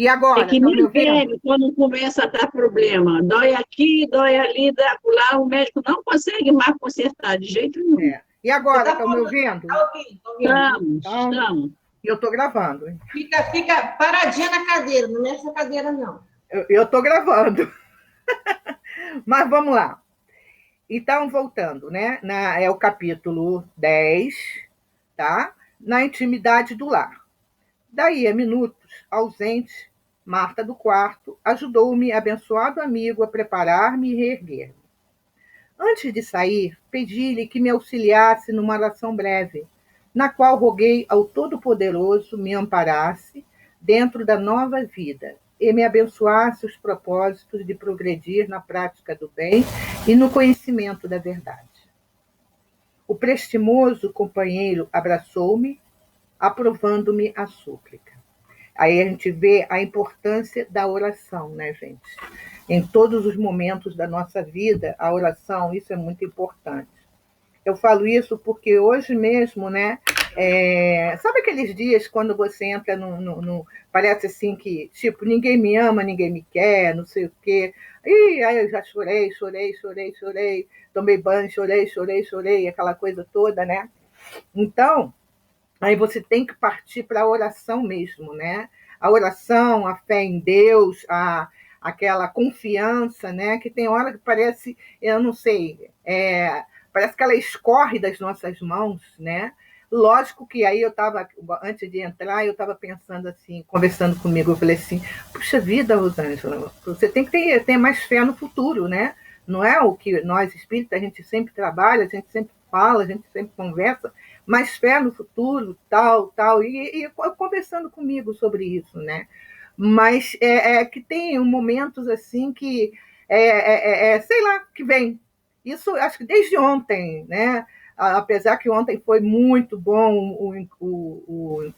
E É agora, que estão me nem ouvindo? velho, quando começa a dar problema, dói aqui, dói ali, dá lá, o médico não consegue mais consertar de jeito nenhum. É. E Você agora, está estão me falando, ouvindo? está ouvindo, está ouvindo. Estamos, Então, estamos. eu estou gravando. Fica paradinha na cadeira, não mexe na cadeira, não. Eu estou gravando. Mas vamos lá. Então, voltando, né? É o capítulo 10, tá? Na intimidade do lar. Daí a minutos, ausente, Marta do quarto ajudou-me, abençoado amigo, a preparar-me e reerguer-me. Antes de sair, pedi-lhe que me auxiliasse numa oração breve, na qual roguei ao Todo-Poderoso me amparasse dentro da nova vida e me abençoasse os propósitos de progredir na prática do bem e no conhecimento da verdade. O prestimoso companheiro abraçou-me, aprovando-me a súplica. Aí a gente vê a importância da oração, né, gente? Em todos os momentos da nossa vida, a oração, isso é muito importante. Eu falo isso porque hoje mesmo, né? Sabe aqueles dias quando você entra parece assim que, tipo, ninguém me ama, ninguém me quer, não sei o quê. E aí eu já chorei, chorei, chorei, chorei, tomei banho, chorei, chorei, chorei, aquela coisa toda, né? Então, aí você tem que partir para a oração mesmo, né? A oração, a fé em Deus, aquela confiança, né? Que tem hora que parece, eu não sei, parece que ela escorre das nossas mãos, né? Lógico que aí eu estava, antes de entrar, eu estava pensando assim, conversando comigo, eu falei assim, puxa vida, Rosângela, você tem que ter mais fé no futuro, né? Não é o que nós espíritas, a gente sempre trabalha, a gente sempre fala, a gente sempre conversa, mais fé no futuro, tal, e conversando comigo sobre isso, né? Mas que tem momentos assim que, sei lá, que vem. Isso acho que desde ontem, né? Apesar que ontem foi muito bom o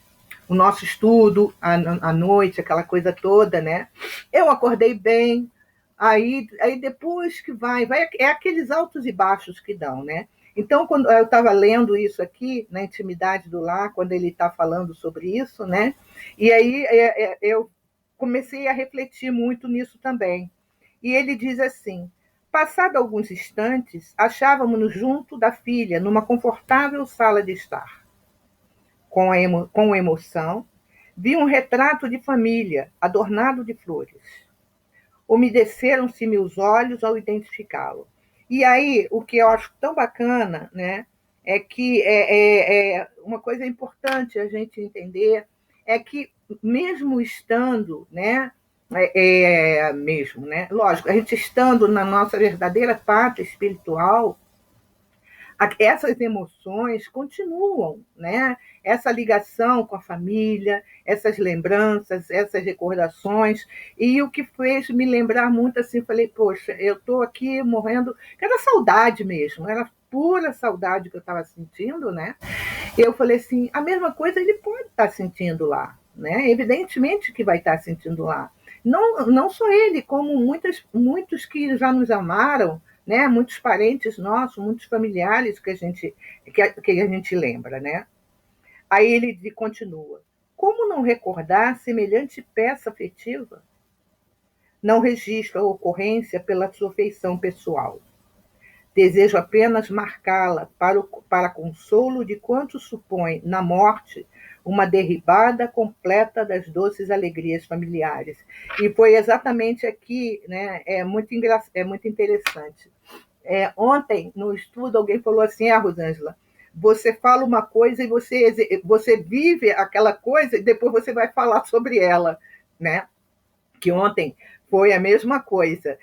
nosso estudo, à noite, aquela coisa toda, né? Eu acordei bem, aí depois que vai, é aqueles altos e baixos que dão, né? Então, quando eu estava lendo isso aqui, na intimidade do lar, quando ele está falando sobre isso, né? E aí eu comecei a refletir muito nisso também. E ele diz assim: passado alguns instantes, achávamos-nos junto da filha, numa confortável sala de estar. Com emoção, vi um retrato de família, adornado de flores. Umedeceram-se meus olhos ao identificá-lo. E aí, o que eu acho tão bacana, né, é que uma coisa importante a gente entender é que, mesmo estando, né, mesmo, né, lógico, a gente estando na nossa verdadeira pátria espiritual, essas emoções continuam, né? Essa ligação com a família, essas lembranças, essas recordações, e o que fez me lembrar muito assim, falei, poxa, eu estou aqui morrendo, que era saudade mesmo, era pura saudade que eu estava sentindo, né? Eu falei assim, a mesma coisa ele pode estar sentindo lá, né? Evidentemente que vai estar sentindo lá. Não só ele, como muitos que já nos amaram, né? Muitos parentes nossos, muitos familiares que a gente lembra, né? Aí ele continua: como não recordar semelhante peça afetiva? Não registro a ocorrência pela sua feição pessoal. Desejo apenas marcá-la para consolo de quanto supõe, na morte, uma derribada completa das doces alegrias familiares. E foi exatamente aqui, né? É muito interessante. Ontem, no estudo, alguém falou assim, Rosângela, você fala uma coisa e você vive aquela coisa e depois você vai falar sobre ela, né? Que ontem foi a mesma coisa.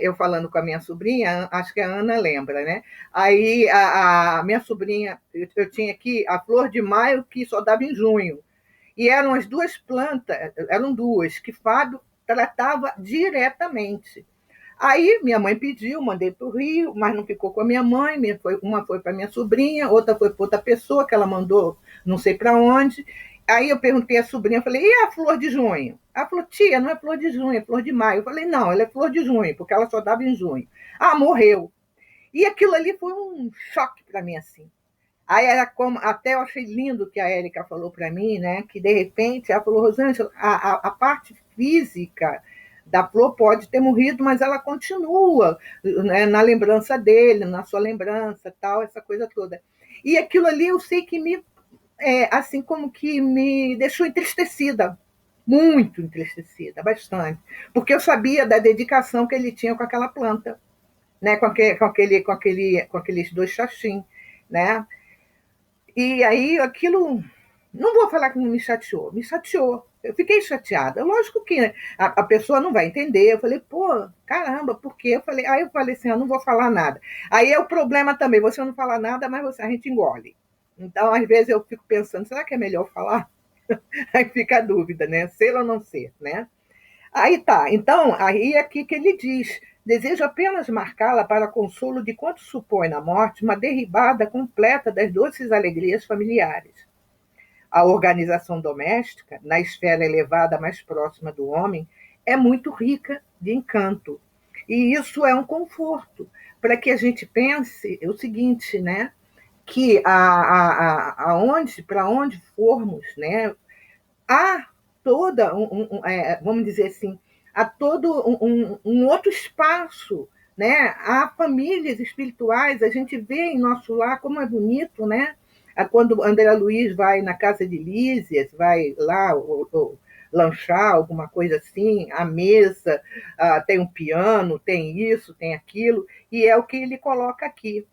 Eu falando com a minha sobrinha, acho que a Ana lembra, né? Aí a minha sobrinha, eu tinha aqui a flor de maio que só dava em junho. E eram as duas plantas, eram duas, que Fábio tratava diretamente. Aí minha mãe pediu, mandei para o Rio, mas não ficou com a minha mãe, uma foi para minha sobrinha, outra foi para outra pessoa que ela mandou não sei para onde. Aí eu perguntei à sobrinha, falei, e a flor de junho? Ela falou, tia, não é flor de junho, é flor de maio. Eu falei, não, ela é flor de junho, porque ela só dava em junho. Ah, morreu. E aquilo ali foi um choque para mim, assim. Aí era como, até eu achei lindo que a Érica falou para mim, né? Que de repente ela falou, Rosângela, a parte física da Flor pode ter morrido, mas ela continua, né, na lembrança dele, na sua lembrança, tal, essa coisa toda. E aquilo ali eu sei que me, assim como que me deixou entristecida, muito entristecida, bastante, porque eu sabia da dedicação que ele tinha com aquela planta, né, com aqueles dois xaxim, né? E aí aquilo, não vou falar que não me chateou. Eu fiquei chateada. Lógico que a pessoa não vai entender. Eu falei, pô, caramba, por quê? Aí eu falei assim, eu não vou falar nada. Aí é o problema também, você não fala nada, mas a gente engole. Então, às vezes, eu fico pensando, será que é melhor falar? Aí fica a dúvida, né? Ser ou não ser, né? Aí tá. Então, aí é aqui que ele diz: desejo apenas marcá-la para consolo de quanto supõe na morte uma derribada completa das doces alegrias familiares. A organização doméstica, na esfera elevada mais próxima do homem, é muito rica de encanto. E isso é um conforto para que a gente pense o seguinte, né? Que para onde formos, né? Há toda, vamos dizer assim, há todo um outro espaço, né? Há famílias espirituais, a gente vê em nosso lar como é bonito, né? Quando André Luiz vai na casa de Lísias, vai lá lanchar, alguma coisa assim, a mesa, tem um piano, tem isso, tem aquilo, e é o que ele coloca aqui.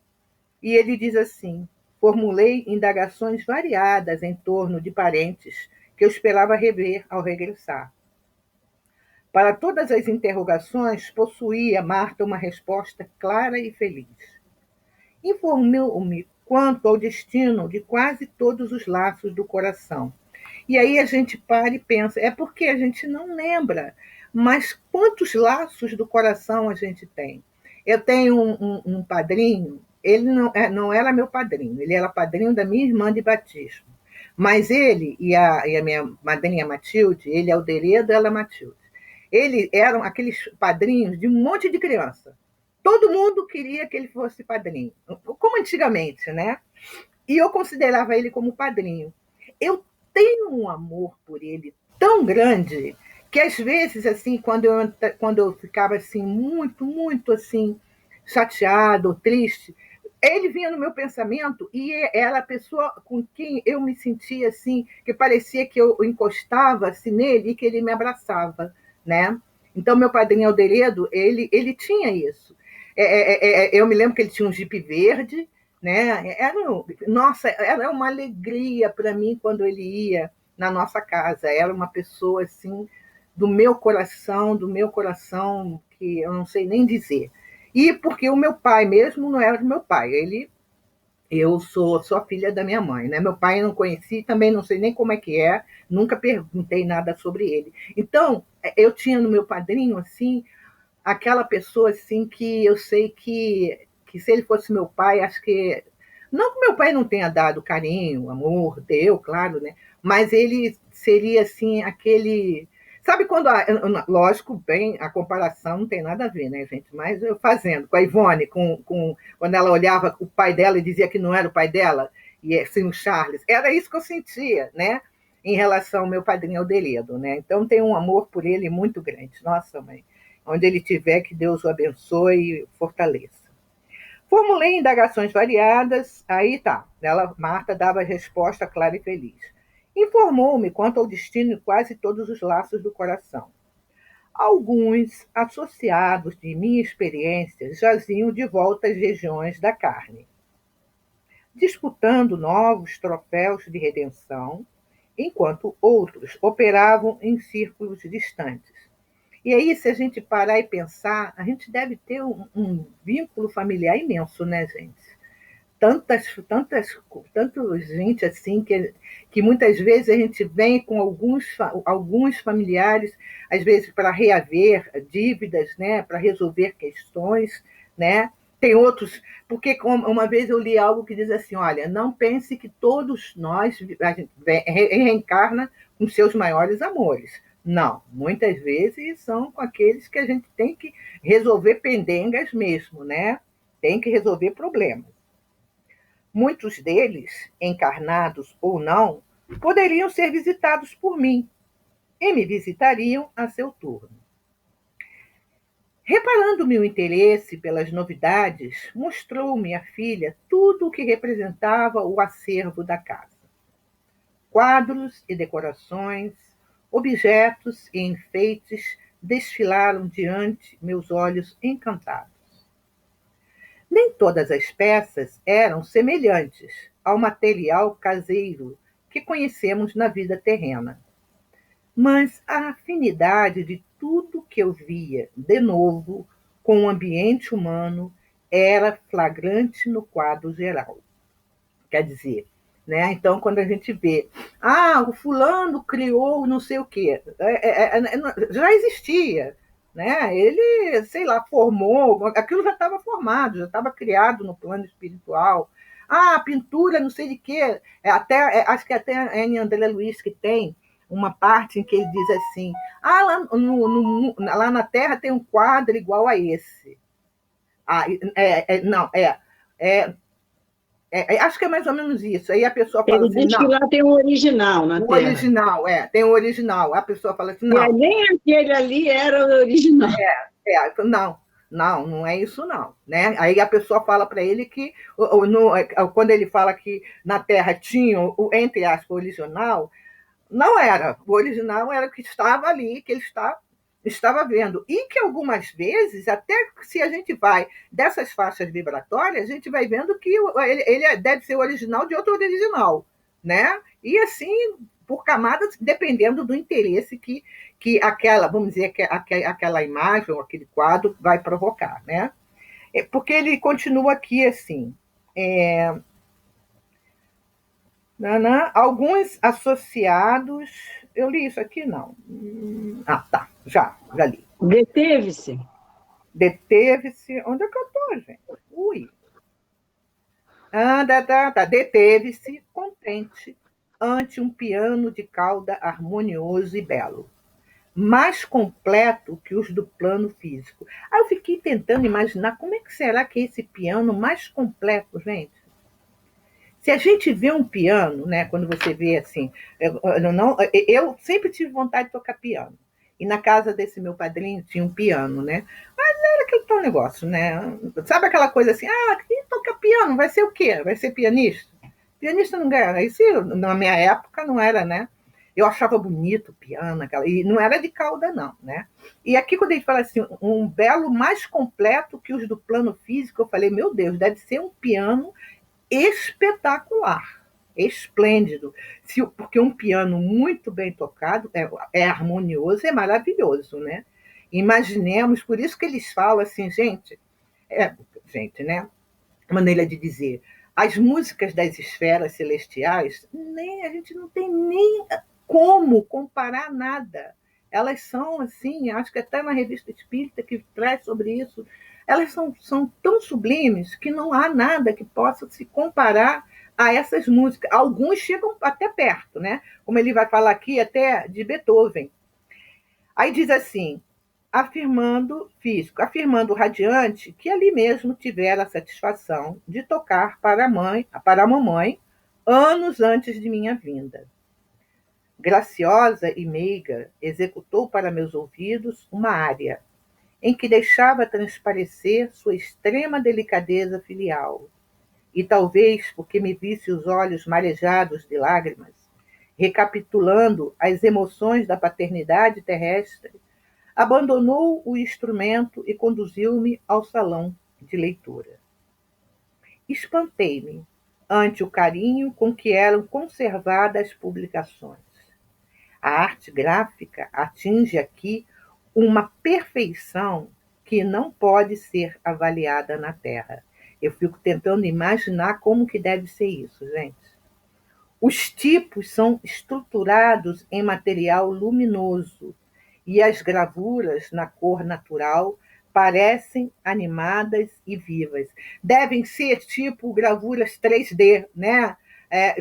E ele diz assim: formulei indagações variadas em torno de parentes que eu esperava rever ao regressar. Para todas as interrogações, possuía Marta uma resposta clara e feliz. Informou-me quanto ao destino de quase todos os laços do coração. E aí a gente para e pensa, é porque a gente não lembra, mas quantos laços do coração a gente tem? Eu tenho um padrinho, ele não era meu padrinho, ele era padrinho da minha irmã de batismo. Mas ele e a minha madrinha Matilde, ele é o Deredo, ela é Matilde. Eles eram aqueles padrinhos de um monte de criança. Todo mundo queria que ele fosse padrinho, como antigamente, né? E eu considerava ele como padrinho. Eu tenho um amor por ele tão grande que às vezes, assim, quando eu ficava assim muito assim chateado, triste, ele vinha no meu pensamento e era a pessoa com quem eu me sentia assim, que parecia que eu encostava assim, nele e que ele me abraçava, né? Então, meu padrinho Alderedo, ele tinha isso. Eu me lembro que ele tinha um jipe verde, né? Nossa, era uma alegria para mim quando ele ia na nossa casa. Era uma pessoa assim do meu coração que eu não sei nem dizer. E porque o meu pai mesmo não era do meu pai, eu sou a filha da minha mãe, né? Meu pai eu não conheci, também não sei nem como é que é, nunca perguntei nada sobre ele. Então, eu tinha no meu padrinho assim aquela pessoa assim que eu sei que se ele fosse meu pai, acho que não que meu pai não tenha dado carinho, amor, deu, claro, né? Mas ele seria assim aquele, sabe quando lógico, bem, a comparação não tem nada a ver, né, gente? Mas eu fazendo com a Ivone, quando ela olhava o pai dela e dizia que não era o pai dela, e assim o Charles, era isso que eu sentia, né? Em relação ao meu padrinho Aldeledo, né? Então tem um amor por ele muito grande. Nossa, mãe, onde ele estiver, que Deus o abençoe e fortaleça. Formulei indagações variadas, aí tá, ela, Marta dava a resposta clara e feliz. Informou-me quanto ao destino de quase todos os laços do coração. Alguns, associados de minha experiência, jaziam de volta às regiões da carne, disputando novos troféus de redenção, enquanto outros operavam em círculos distantes. E aí, se a gente parar e pensar, a gente deve ter um vínculo familiar imenso, né, gente? Tanta gente assim que muitas vezes a gente vem com alguns familiares, às vezes para reaver dívidas, né, para resolver questões, né? Tem outros, porque uma vez eu li algo que diz assim, olha, não pense que todos nós a gente reencarna com seus maiores amores. Não, muitas vezes são com aqueles que a gente tem que resolver pendengas mesmo, né? Tem que resolver problemas. Muitos deles, encarnados ou não, poderiam ser visitados por mim e me visitariam a seu turno. Reparando meu interesse pelas novidades, mostrou-me a filha tudo o que representava o acervo da casa. Quadros e decorações, objetos e enfeites desfilaram diante meus olhos encantados. Nem todas as peças eram semelhantes ao material caseiro que conhecemos na vida terrena, mas a afinidade de tudo que eu via, de novo, com o ambiente humano, era flagrante no quadro geral. Quer dizer, né? Então, quando a gente vê, o fulano criou não sei o quê, já existia, né? Ele, sei lá, formou, aquilo já estava formado, já estava criado no plano espiritual. A pintura, não sei de quê, acho que até a Anne André Luiz que tem uma parte em que ele diz assim, lá na Terra tem um quadro igual a esse. Não, acho que é mais ou menos isso. Aí a pessoa fala Ele assim, diz que não, lá tem um original na o Terra. original, tem o original. A pessoa fala assim, E não, nem aquele ali era o original. não é isso não. Né? Aí a pessoa fala para ele que, quando ele fala que na Terra tinha, entre aspas, o original, não era. O original era o que estava ali, que ele estava vendo. E que algumas vezes, até se a gente vai dessas faixas vibratórias, a gente vai vendo que ele deve ser o original de outro original. Né? E assim, por camadas, dependendo do interesse que aquela, vamos dizer, que aquela imagem ou aquele quadro vai provocar. Né? Porque ele continua aqui assim. Alguns associados. Eu li isso aqui? Não. Tá. Já li. Deteve-se. Deteve-se. Onde é que eu estou, gente? Ui. Tá. Deteve-se, contente, ante um piano de cauda harmonioso e belo, mais completo que os do plano físico. Aí eu fiquei tentando imaginar como é que será que é esse piano mais completo, gente? Se a gente vê um piano, né, quando você vê assim, eu sempre tive vontade de tocar piano. E na casa desse meu padrinho tinha um piano, né? Mas não era aquele tal negócio, né? Sabe aquela coisa assim, quem toca piano vai ser o quê? Vai ser pianista? Pianista não ganha. Isso na minha época não era, né? Eu achava bonito o piano, e não era de cauda, não, né? E aqui, quando a gente fala assim, um belo mais completo que os do plano físico, eu falei, meu Deus, deve ser um piano espetacular, esplêndido, porque um piano muito bem tocado é harmonioso, é maravilhoso, né? Imaginemos, por isso que eles falam assim, gente, né? Maneira de dizer, as músicas das esferas celestiais, a gente não tem nem como comparar nada. Elas são assim, acho que até na revista Espírita que traz sobre isso, elas são tão sublimes que não há nada que possa se comparar a essas músicas. Alguns chegam até perto, né? Como ele vai falar aqui até de Beethoven. Aí diz assim, afirmando o radiante que ali mesmo tivera a satisfação de tocar para a mamãe anos antes de minha vinda. Graciosa e meiga, executou para meus ouvidos uma área em que deixava transparecer sua extrema delicadeza filial. E talvez porque me visse os olhos marejados de lágrimas, recapitulando as emoções da paternidade terrestre, abandonou o instrumento e conduziu-me ao salão de leitura. Espantei-me ante o carinho com que eram conservadas as publicações. A arte gráfica atinge aqui uma perfeição que não pode ser avaliada na Terra. Eu fico tentando imaginar como que deve ser isso, gente. Os tipos são estruturados em material luminoso e as gravuras na cor natural parecem animadas e vivas. Devem ser tipo gravuras 3D, né?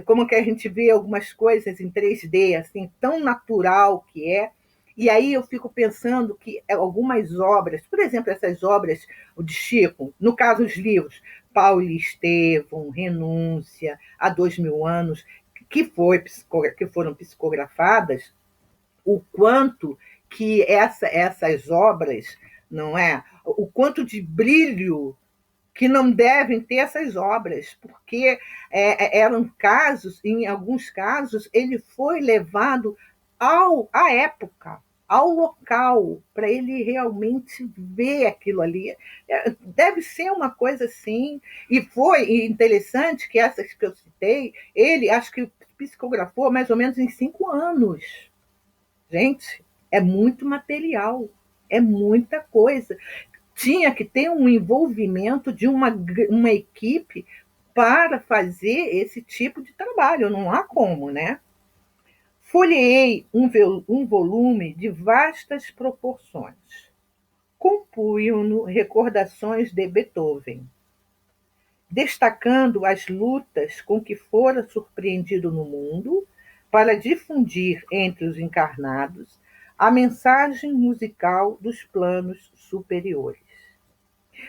Como que a gente vê algumas coisas em 3D, assim, tão natural que é. E aí eu fico pensando que algumas obras, por exemplo, essas obras de Chico, no caso os livros, Paulo e Estevão, Renúncia, Há 2000 anos, que foram psicografadas, o quanto que essas obras, não é? O quanto de brilho que não devem ter essas obras, porque eram casos, em alguns casos, ele foi levado à época, ao local, para ele realmente ver aquilo ali. Deve ser uma coisa assim. E foi interessante que essas que eu citei, ele acho que psicografou mais ou menos em 5 anos. Gente, é muito material, é muita coisa. Tinha que ter um envolvimento de uma equipe para fazer esse tipo de trabalho, não há como, né? Folheei um volume de vastas proporções. Compunham-no recordações de Beethoven, destacando as lutas com que fora surpreendido no mundo para difundir entre os encarnados a mensagem musical dos planos superiores.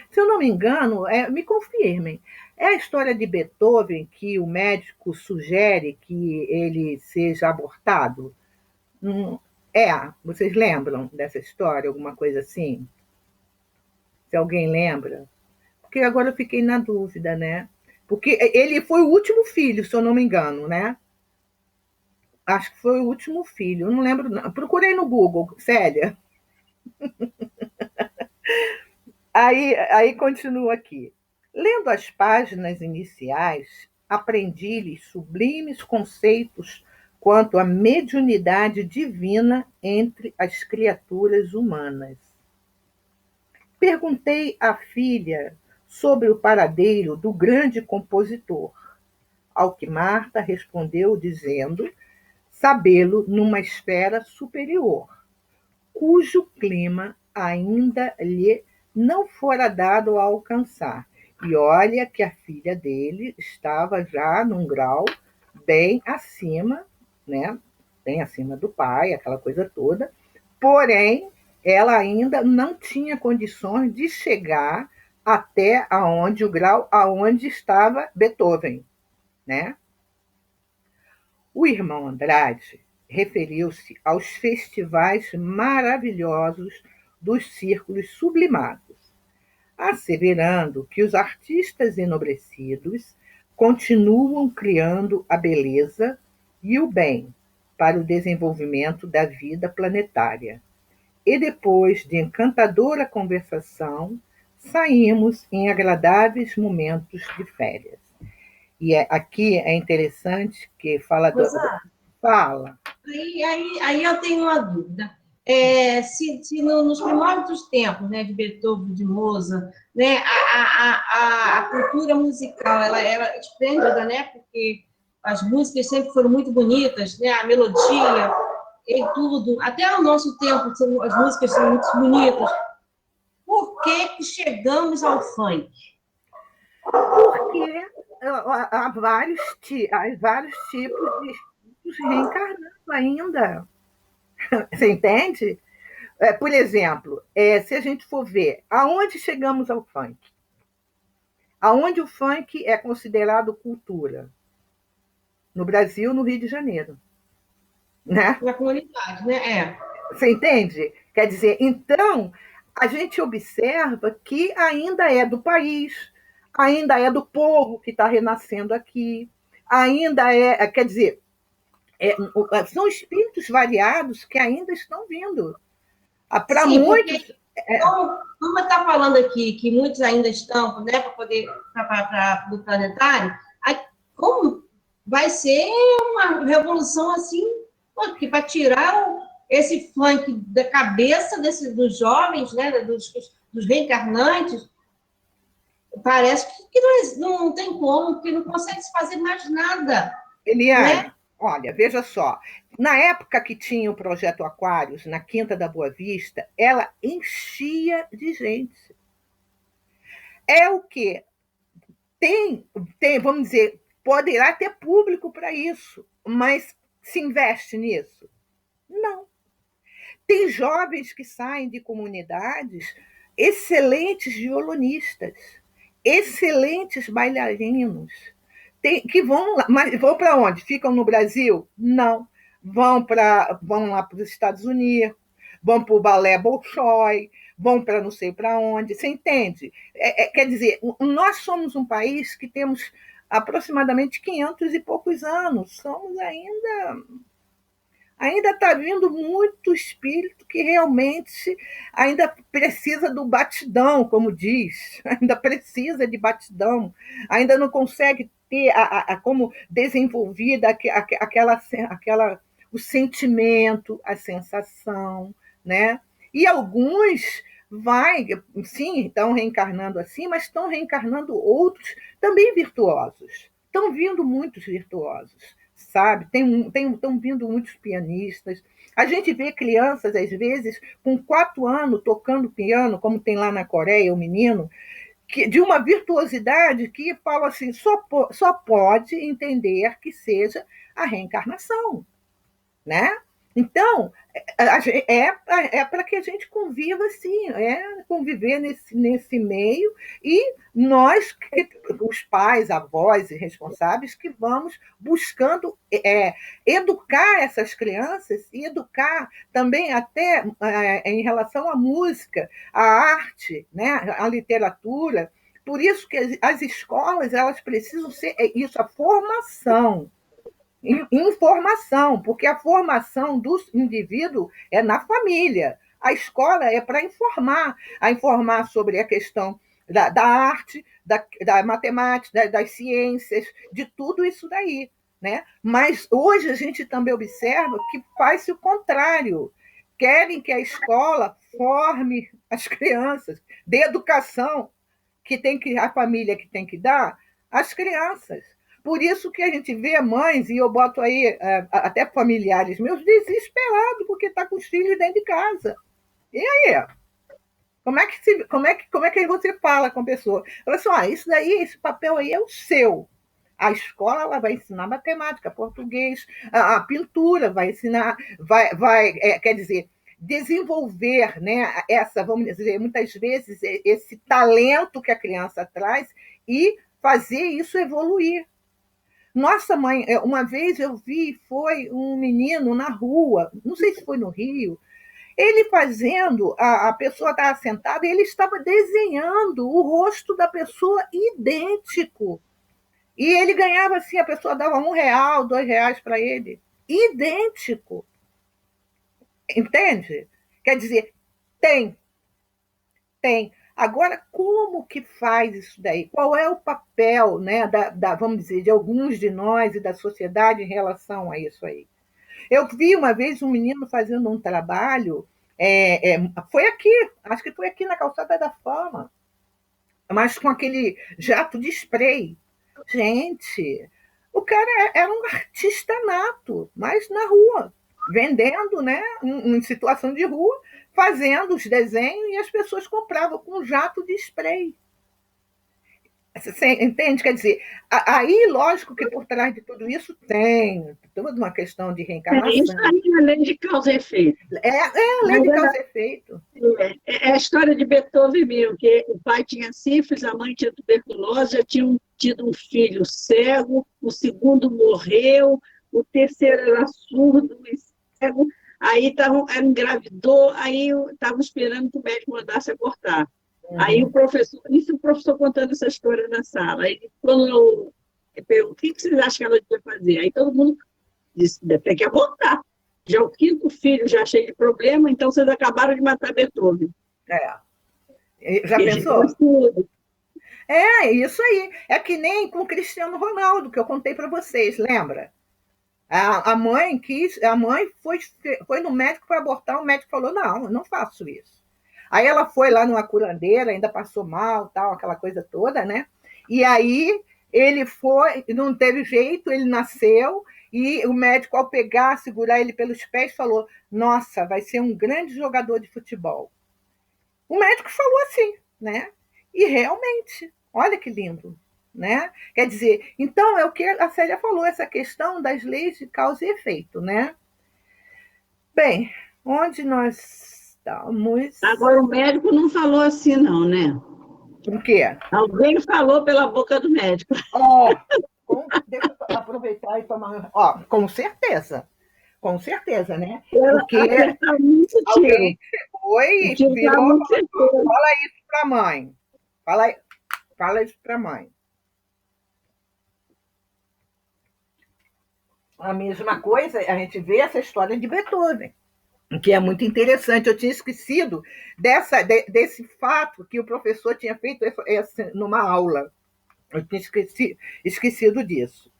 Se eu não me engano, me confirmem, é a história de Beethoven que o médico sugere que ele seja abortado? Hum, vocês lembram dessa história, alguma coisa assim? Se alguém lembra? Porque agora eu fiquei na dúvida, né? Porque ele foi o último filho, se eu não me engano, né? Acho que foi o último filho, eu não lembro. Não. Procurei no Google, Célia. Aí continua aqui. Lendo as páginas iniciais, aprendi-lhes sublimes conceitos quanto à mediunidade divina entre as criaturas humanas. Perguntei à filha sobre o paradeiro do grande compositor, ao que Marta respondeu dizendo sabê-lo numa esfera superior, cujo clima ainda lhe não fora dado a alcançar. E olha que a filha dele estava já num grau bem acima, né? Bem acima do pai, aquela coisa toda. Porém, ela ainda não tinha condições de chegar até o grau aonde estava Beethoven, né? O irmão Andrade referiu-se aos festivais maravilhosos dos círculos sublimados, asseverando que os artistas enobrecidos continuam criando a beleza e o bem para o desenvolvimento da vida planetária. E depois de encantadora conversação, saímos em agradáveis momentos de férias. E aqui é interessante que fala do. Rosana, Fala. aí eu tenho uma dúvida. Se nos primórdios dos tempos, né, de Beethoven, de Mozart, né, a cultura musical ela era esplêndida, né, porque as músicas sempre foram muito bonitas, né, a melodia e tudo, até no nosso tempo as músicas são muito bonitas. Por que chegamos ao funk? Porque há vários tipos de espíritos reencarnando ainda. Você entende? Por exemplo, se a gente for ver aonde chegamos ao funk, aonde o funk é considerado cultura, no Brasil, no Rio de Janeiro, né? Na comunidade, né? Você entende? Quer dizer, então a gente observa que ainda é do país, ainda é do povo que está renascendo aqui, ainda quer dizer, são espíritos variados que ainda estão vindo. Para Sim, muitos. porque como está falando aqui que muitos ainda estão, né, para poder para o planetário, como vai ser uma revolução assim, porque para tirar esse funk da cabeça dos jovens, né, dos reencarnantes, parece que não tem como, que não consegue se fazer mais nada, Eliane, né? olha, veja só. Na época que tinha o Projeto Aquários, na Quinta da Boa Vista, ela enchia de gente. É o que vamos dizer, poderá ter público para isso, mas se investe nisso? Não. Tem jovens que saem de comunidades excelentes violonistas, excelentes bailarinos, que vão lá, mas vão para onde? Ficam no Brasil? Não. Vão lá para os Estados Unidos, vão para o balé Bolshoi, vão para não sei para onde. Você entende? Quer dizer, nós somos um país que temos aproximadamente 500 e poucos anos. Somos ainda está vindo muito espírito que realmente ainda precisa do batidão, como diz, ainda precisa de batidão, ainda não consegue ter como desenvolvida o sentimento, a sensação, né? E alguns sim, estão reencarnando assim, mas estão reencarnando outros também virtuosos. Estão vindo muitos virtuosos, sabe? Estão vindo muitos pianistas. A gente vê crianças, às vezes, com 4 anos tocando piano, como tem lá na Coreia, o menino, de uma virtuosidade que fala assim, só pode entender que seja a reencarnação, né? Então, para que a gente conviva assim, conviver nesse meio, e nós, os pais, avós e responsáveis, que vamos buscando educar essas crianças e educar também até em relação à música, à arte, né, à literatura. Por isso que as escolas elas precisam ser isso, a formação. Informação, porque a formação do indivíduo é na família. A escola é para informar sobre a questão da arte, da matemática, das ciências, de tudo isso daí. Né? Mas hoje a gente também observa que faz-se o contrário. Querem que a escola forme as crianças, dê educação a família que tem que dar às crianças. Por isso que a gente vê mães, e eu boto aí até familiares meus, desesperados porque está com os filhos dentro de casa. E aí? Como é que você fala com a pessoa? Fala assim, isso daí, esse papel aí é o seu. A escola ela vai ensinar matemática, português, a pintura, vai ensinar, quer dizer, desenvolver, né, vamos dizer, muitas vezes, esse talento que a criança traz e fazer isso evoluir. Nossa, mãe, uma vez eu vi, foi um menino na rua, não sei se foi no Rio, ele fazendo, a pessoa estava sentada e ele estava desenhando o rosto da pessoa idêntico. E ele ganhava assim, a pessoa dava R$ 1, R$ 2 para ele. Idêntico. Entende? Quer dizer, tem. Agora, como que faz isso daí? Qual é o papel, né, vamos dizer, de alguns de nós e da sociedade em relação a isso aí? Eu vi uma vez um menino fazendo um trabalho, foi aqui, acho que foi aqui na Calçada da Fama, mas com aquele jato de spray. Gente, o cara era um artista nato, mas na rua, vendendo, né, em situação de rua, fazendo os desenhos e as pessoas compravam com jato de spray. Você entende? Quer dizer, aí, lógico que por trás de tudo isso tem toda uma questão de reencarnação. Isso aí é a lei de causa e efeito. A lei de causa e efeito. É a história de Beethoven mesmo, que o pai tinha sífilis, a mãe tinha tuberculose, já tinham tido um filho cego, o segundo morreu, o terceiro era surdo e cego, aí engravidou, aí estavam esperando que o médico mandasse abortar. Aí o professor contando essa história na sala. Aí quando eu pergunto, o que vocês acham que ela devia fazer? Aí todo mundo disse, tem que abortar. Já o quinto filho já cheio de problema, então vocês acabaram de matar Beethoven. Já pensou? Isso aí. É que nem com o Cristiano Ronaldo, que eu contei para vocês, lembra? A mãe foi no médico para abortar, o médico falou, não, eu não faço isso. Aí ela foi lá numa curandeira, ainda passou mal, tal, aquela coisa toda, né? E aí ele foi, não teve jeito, ele nasceu, e o médico, ao pegar, segurar ele pelos pés, falou, nossa, vai ser um grande jogador de futebol. O médico falou assim, né? E realmente, olha que lindo, né? Quer dizer, então é o que a Célia falou, essa questão das leis de causa e efeito, né? Bem, Onde nós estamos? Agora, o médico não falou assim, não, né? O quê? Alguém falou pela boca do médico. Ó, deixa eu aproveitar e tomar. Ó, com certeza, né? Ela Porque acertar muito tiro. alguém chegou O e tiro estava virou, muito certeiro. fala isso para a mãe. Fala, fala isso para a mãe. A mesma coisa, a gente vê essa história de Beethoven, que é muito interessante. Eu tinha esquecido desse fato que o professor tinha feito numa aula. Eu tinha esquecido disso.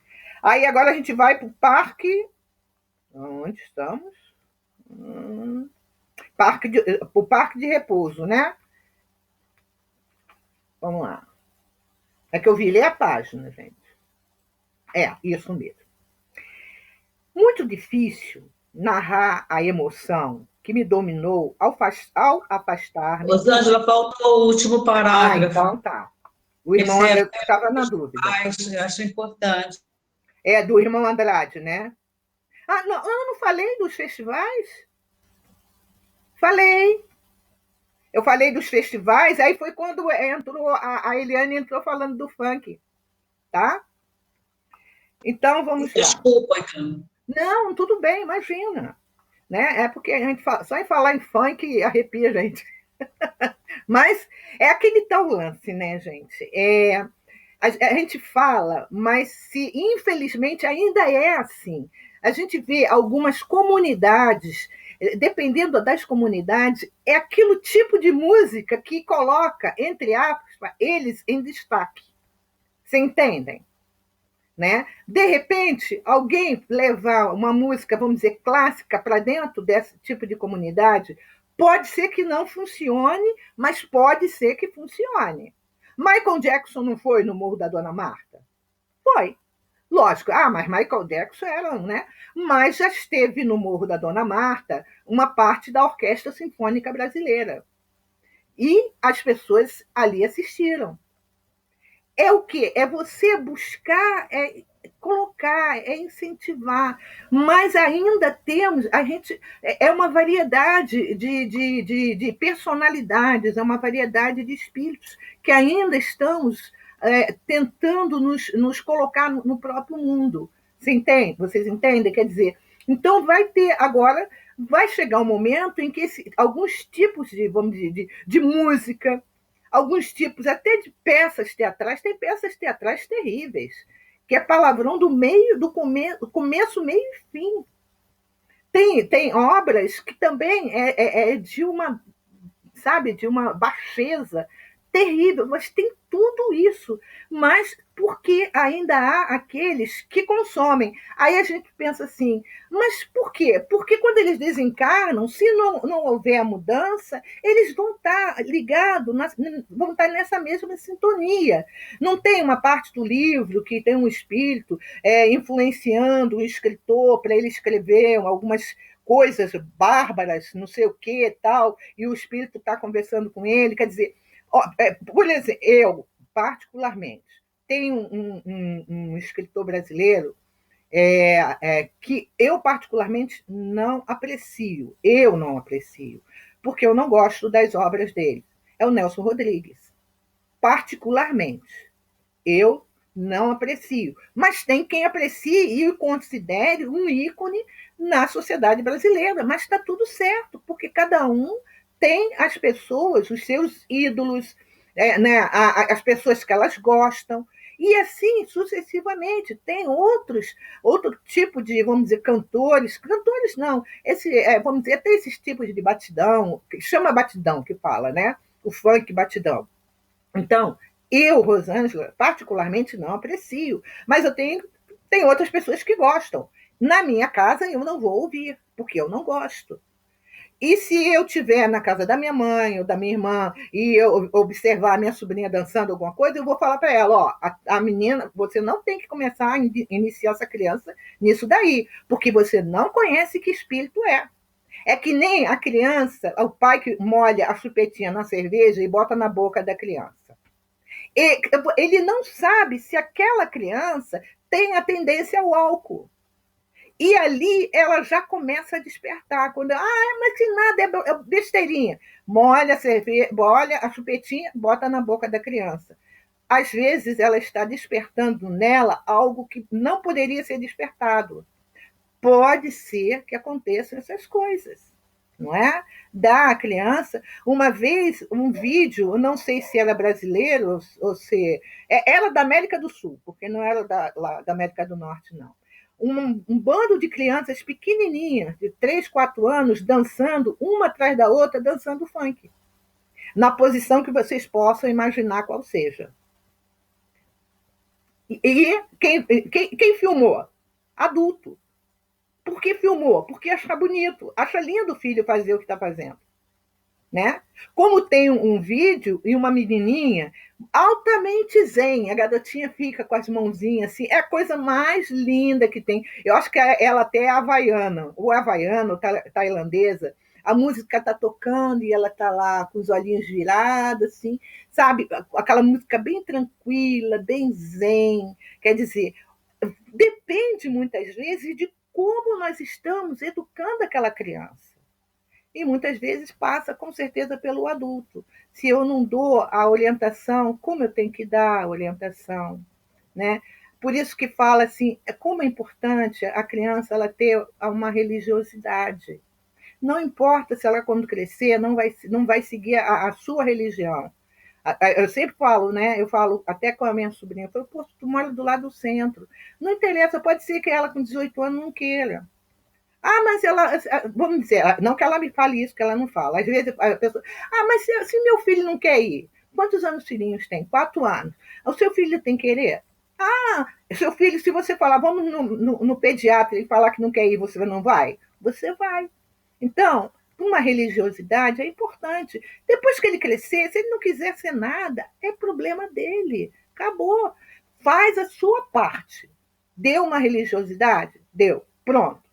Aí agora a gente vai para o parque. Onde estamos? O parque de repouso, né? Vamos lá. É que eu vi ler a página, gente. É, isso mesmo. Muito difícil narrar a emoção que me dominou ao afastar-me. Rosângela, faltou o último parágrafo. Então tá. O irmão Esse André estava na dúvida. acho importante. É do irmão Andrade, né? Ah, não, eu não falei dos festivais? Falei. Eu falei dos festivais, aí foi quando entrou a Eliane entrou falando do funk, tá? Então vamos lá. Desculpa, então. Não, tudo bem, imagina. Né? É porque a gente fala, só em falar em funk arrepia a gente. Mas é aquele tal lance, né, gente? A gente fala, mas se infelizmente ainda é assim. A gente vê algumas comunidades, dependendo das comunidades, é aquele tipo de música que coloca, entre aspas, eles em destaque. Você entendem? Né? De repente, alguém levar uma música, vamos dizer, clássica para dentro desse tipo de comunidade, pode ser que não funcione, mas pode ser que funcione. Michael Jackson não foi no Morro da Dona Marta? Foi. Lógico, mas Michael Jackson era, né? Mas já esteve no Morro da Dona Marta uma parte da Orquestra Sinfônica Brasileira. E as pessoas ali assistiram. É o quê? É você buscar, colocar, incentivar. Mas ainda temos, a gente é uma variedade de personalidades, é uma variedade de espíritos que ainda estamos tentando nos colocar no próprio mundo. Você entende? Vocês entendem? Quer dizer, então vai ter agora, vai chegar um momento em que alguns tipos vamos dizer, de música, alguns tipos até de peças teatrais, tem peças teatrais terríveis, que é palavrão do meio, do começo, meio e fim. Tem obras que também é de uma, sabe, de uma baixeza terrível, mas tem tudo isso. Mas porque ainda há aqueles que consomem. Aí a gente pensa assim, mas por quê? Porque quando eles desencarnam, se não houver a mudança, eles vão estar ligados, vão estar nessa mesma sintonia. Não tem uma parte do livro que tem um espírito influenciando o escritor para ele escrever algumas coisas bárbaras, não sei o que tal, e o espírito está conversando com ele. Quer dizer, por exemplo, eu, particularmente, tenho um escritor brasileiro que eu, particularmente, não aprecio. Eu não aprecio, porque eu não gosto das obras dele. É o Nelson Rodrigues. Particularmente. Eu não aprecio. Mas tem quem aprecie e o considere um ícone na sociedade brasileira. Mas está tudo certo, porque cada um tem as pessoas, os seus ídolos, né, as pessoas que elas gostam. E assim sucessivamente. Tem outro tipo de, vamos dizer, cantores não, vamos dizer, tem esses tipos de batidão, que chama batidão que fala, né? O funk batidão. Então, eu, Rosângela, particularmente não aprecio, mas tem outras pessoas que gostam. Na minha casa, eu não vou ouvir, porque eu não gosto. E se eu estiver na casa da minha mãe ou da minha irmã e eu observar a minha sobrinha dançando alguma coisa, eu vou falar para ela, ó, a menina, você não tem que começar a iniciar essa criança nisso daí, porque você não conhece que espírito é. É que nem a criança, o pai que molha a chupetinha na cerveja e bota na boca da criança. Ele não sabe se aquela criança tem a tendência ao álcool. E ali ela já começa a despertar. Quando, mas que nada, é besteirinha. Molha a cerveja, molha a chupetinha, bota na boca da criança. Às vezes ela está despertando nela algo que não poderia ser despertado. Pode ser que aconteçam essas coisas, não é? Dá à criança. Uma vez, um vídeo, não sei se era brasileiro ou se. Era da América do Sul, porque não era da América do Norte, não. Um bando de crianças pequenininhas, de 3, 4 anos, dançando, uma atrás da outra, dançando funk, na posição que vocês possam imaginar qual seja. E quem filmou? Adulto. Por que filmou? Porque acha bonito, acha lindo o filho fazer o que está fazendo. Né? Como tem um vídeo e uma menininha altamente zen, a garotinha fica com as mãozinhas assim, é a coisa mais linda que tem. Eu acho que ela até é havaiana, ou havaiana, ou tailandesa. A música está tocando e ela está lá com os olhinhos virados, assim, sabe? Aquela música bem tranquila, bem zen. Quer dizer, depende muitas vezes de como nós estamos educando aquela criança. E muitas vezes passa, com certeza, pelo adulto. Se eu não dou a orientação, como eu tenho que dar a orientação? Né? Por isso que fala assim, como é importante a criança ela ter uma religiosidade. Não importa se ela, quando crescer, não vai seguir a sua religião. Eu sempre falo, né? Eu falo até com a minha sobrinha, eu falo, pô, tu mora do lado do centro. Não interessa, pode ser que ela com 18 anos não queira. Mas ela, vamos dizer, não que ela me fale isso, que ela não fala. Às vezes a pessoa, mas se meu filho não quer ir, quantos anos os filhinhos têm? 4 anos. O seu filho tem que querer? Seu filho, se você falar, vamos no pediatra e falar que não quer ir, você não vai? Você vai. Então, uma religiosidade é importante. Depois que ele crescer, se ele não quiser ser nada, é problema dele. Acabou. Faz a sua parte. Deu uma religiosidade? Deu. Pronto.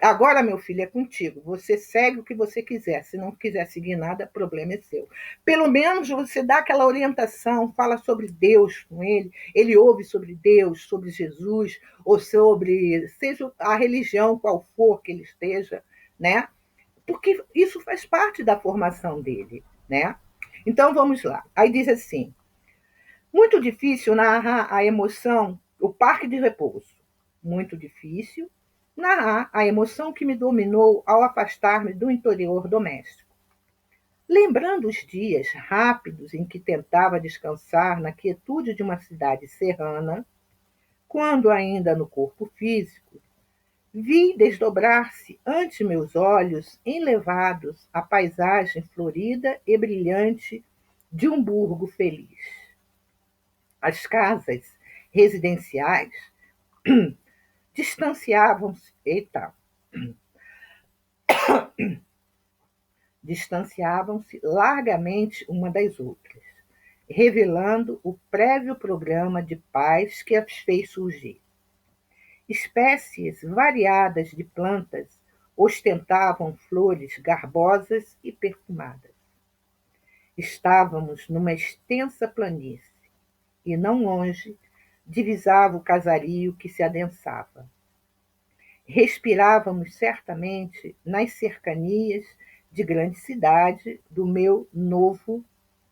Agora, meu filho, é contigo. Você segue o que você quiser. Se não quiser seguir nada, problema é seu. Pelo menos você dá aquela orientação, fala sobre Deus com ele. Ele ouve sobre Deus, sobre Jesus, ou sobre, seja a religião qual for que ele esteja, né? Porque isso faz parte da formação dele, né? Então, vamos lá. Aí diz assim, muito difícil narrar a emoção, o parque de repouso. Muito difícil narrar a emoção que me dominou ao afastar-me do interior doméstico. Lembrando os dias rápidos em que tentava descansar na quietude de uma cidade serrana, quando ainda no corpo físico, vi desdobrar-se ante meus olhos enlevados a paisagem florida e brilhante de um burgo feliz. As casas residenciais distanciavam-se, distanciavam-se largamente uma das outras, revelando o prévio programa de paz que as fez surgir. Espécies variadas de plantas ostentavam flores garbosas e perfumadas. Estávamos numa extensa planície e, não longe, divisava o casario que se adensava. Respirávamos certamente nas cercanias de grande cidade do meu novo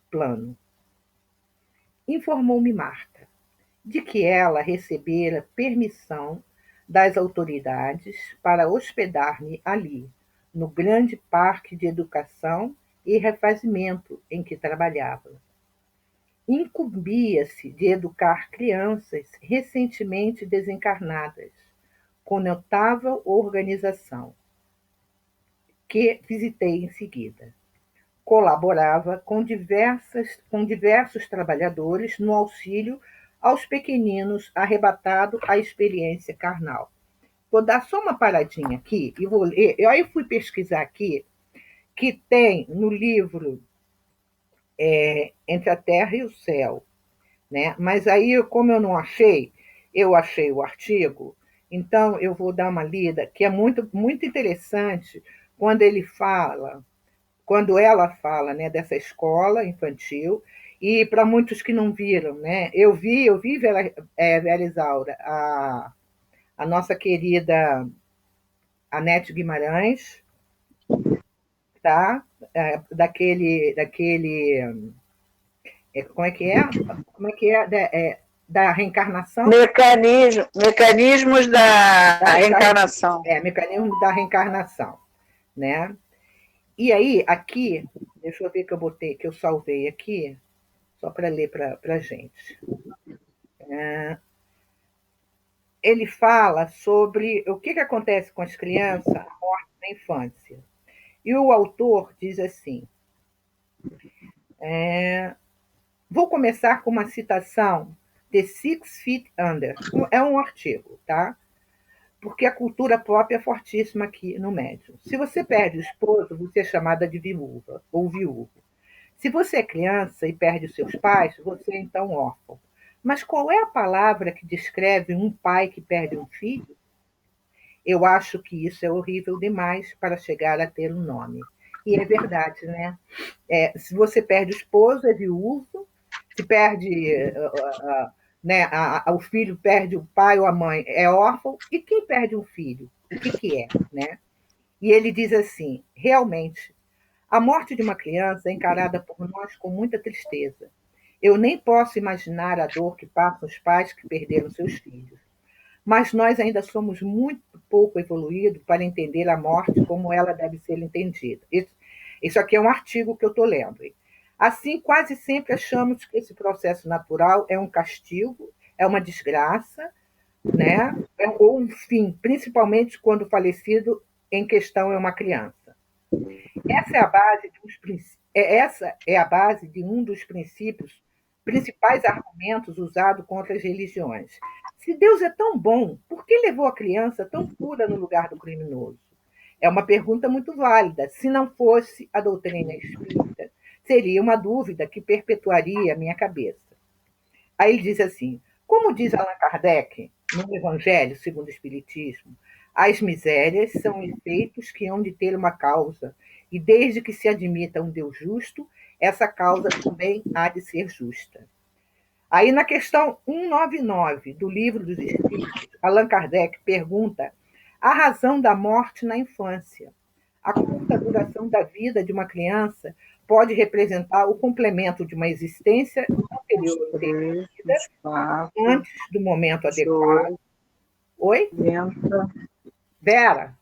plano. Informou-me Marta de que ela recebera permissão das autoridades para hospedar-me ali, no grande parque de educação e refazimento em que trabalhava. Incumbia-se de educar crianças recentemente desencarnadas, com notável organização, que visitei em seguida. Colaborava com diversos trabalhadores no auxílio aos pequeninos arrebatado à experiência carnal. Vou dar só uma paradinha aqui e vou ler. Eu aí fui pesquisar aqui que tem no livro Entre a Terra e o Céu, né? Mas aí, como eu não achei, eu achei o artigo, então eu vou dar uma lida, que é muito, muito interessante quando ela fala, né, dessa escola infantil, e para muitos que não viram, né? Eu vi Vera Isaura, a nossa querida Anete Guimarães, tá? Como é que é? Como é que é? Da reencarnação? Mecanismos da reencarnação. Mecanismo da reencarnação, né? E aí, aqui, deixa eu ver que eu salvei aqui, só para ler para a gente. Ele fala sobre o que acontece com as crianças a morte na infância. E o autor diz assim: vou começar com uma citação de Six Feet Under. É um artigo, tá? Porque a cultura pop é fortíssima aqui no médium. Se você perde o esposo, você é chamada de viúva ou viúvo. Se você é criança e perde os seus pais, você é então órfão. Mas qual é a palavra que descreve um pai que perde um filho? Eu acho que isso é horrível demais para chegar a ter um nome. E é verdade, né? Se você perde o esposo, é viúvo. Se perde, né, o filho perde o pai ou a mãe, é órfão. E quem perde um filho? O que é, né? E ele diz assim: realmente, a morte de uma criança é encarada por nós com muita tristeza. Eu nem posso imaginar a dor que passam os pais que perderam seus filhos. Mas nós ainda somos muito pouco evoluídos para entender a morte como ela deve ser entendida. Isso aqui é um artigo que eu estou lendo. Assim, quase sempre achamos que esse processo natural é um castigo, é uma desgraça, né? Ou um fim, principalmente quando o falecido em questão é uma criança. Essa é a base de um dos principais argumentos usados contra as religiões. Se Deus é tão bom, por que levou a criança tão pura no lugar do criminoso? É uma pergunta muito válida. Se não fosse a doutrina espírita, seria uma dúvida que perpetuaria a minha cabeça. Aí ele diz assim: como diz Allan Kardec no Evangelho segundo o Espiritismo, as misérias são efeitos que hão de ter uma causa, e desde que se admita um Deus justo, essa causa também há de ser justa. Aí, na questão 199 do Livro dos Espíritos, Allan Kardec pergunta a razão da morte na infância. A curta duração da vida de uma criança pode representar o complemento de uma existência anterior ao ter vida, antes do momento adequado. Oi? Vera?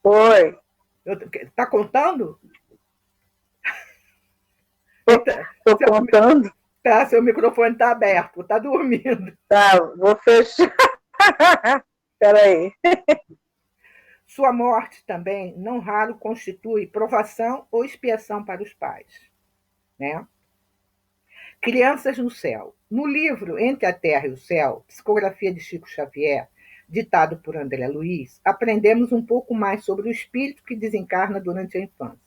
Oi. Está contando? Estou contando. Tá, seu microfone está aberto, está dormindo. Tá, vou fechar. Espera aí. Sua morte também, não raro, constitui provação ou expiação para os pais, né? Crianças no Céu. No livro Entre a Terra e o Céu, psicografia de Chico Xavier, ditado por André Luiz, aprendemos um pouco mais sobre o espírito que desencarna durante a infância.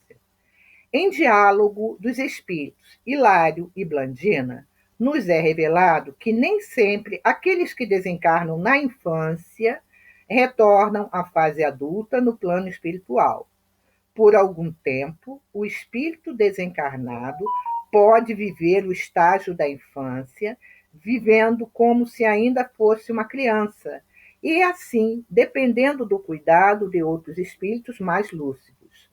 Em Diálogo dos Espíritos, Hilário e Blandina, nos é revelado que nem sempre aqueles que desencarnam na infância retornam à fase adulta no plano espiritual. Por algum tempo, o espírito desencarnado pode viver o estágio da infância, vivendo como se ainda fosse uma criança, e assim, dependendo do cuidado de outros espíritos mais lúcidos.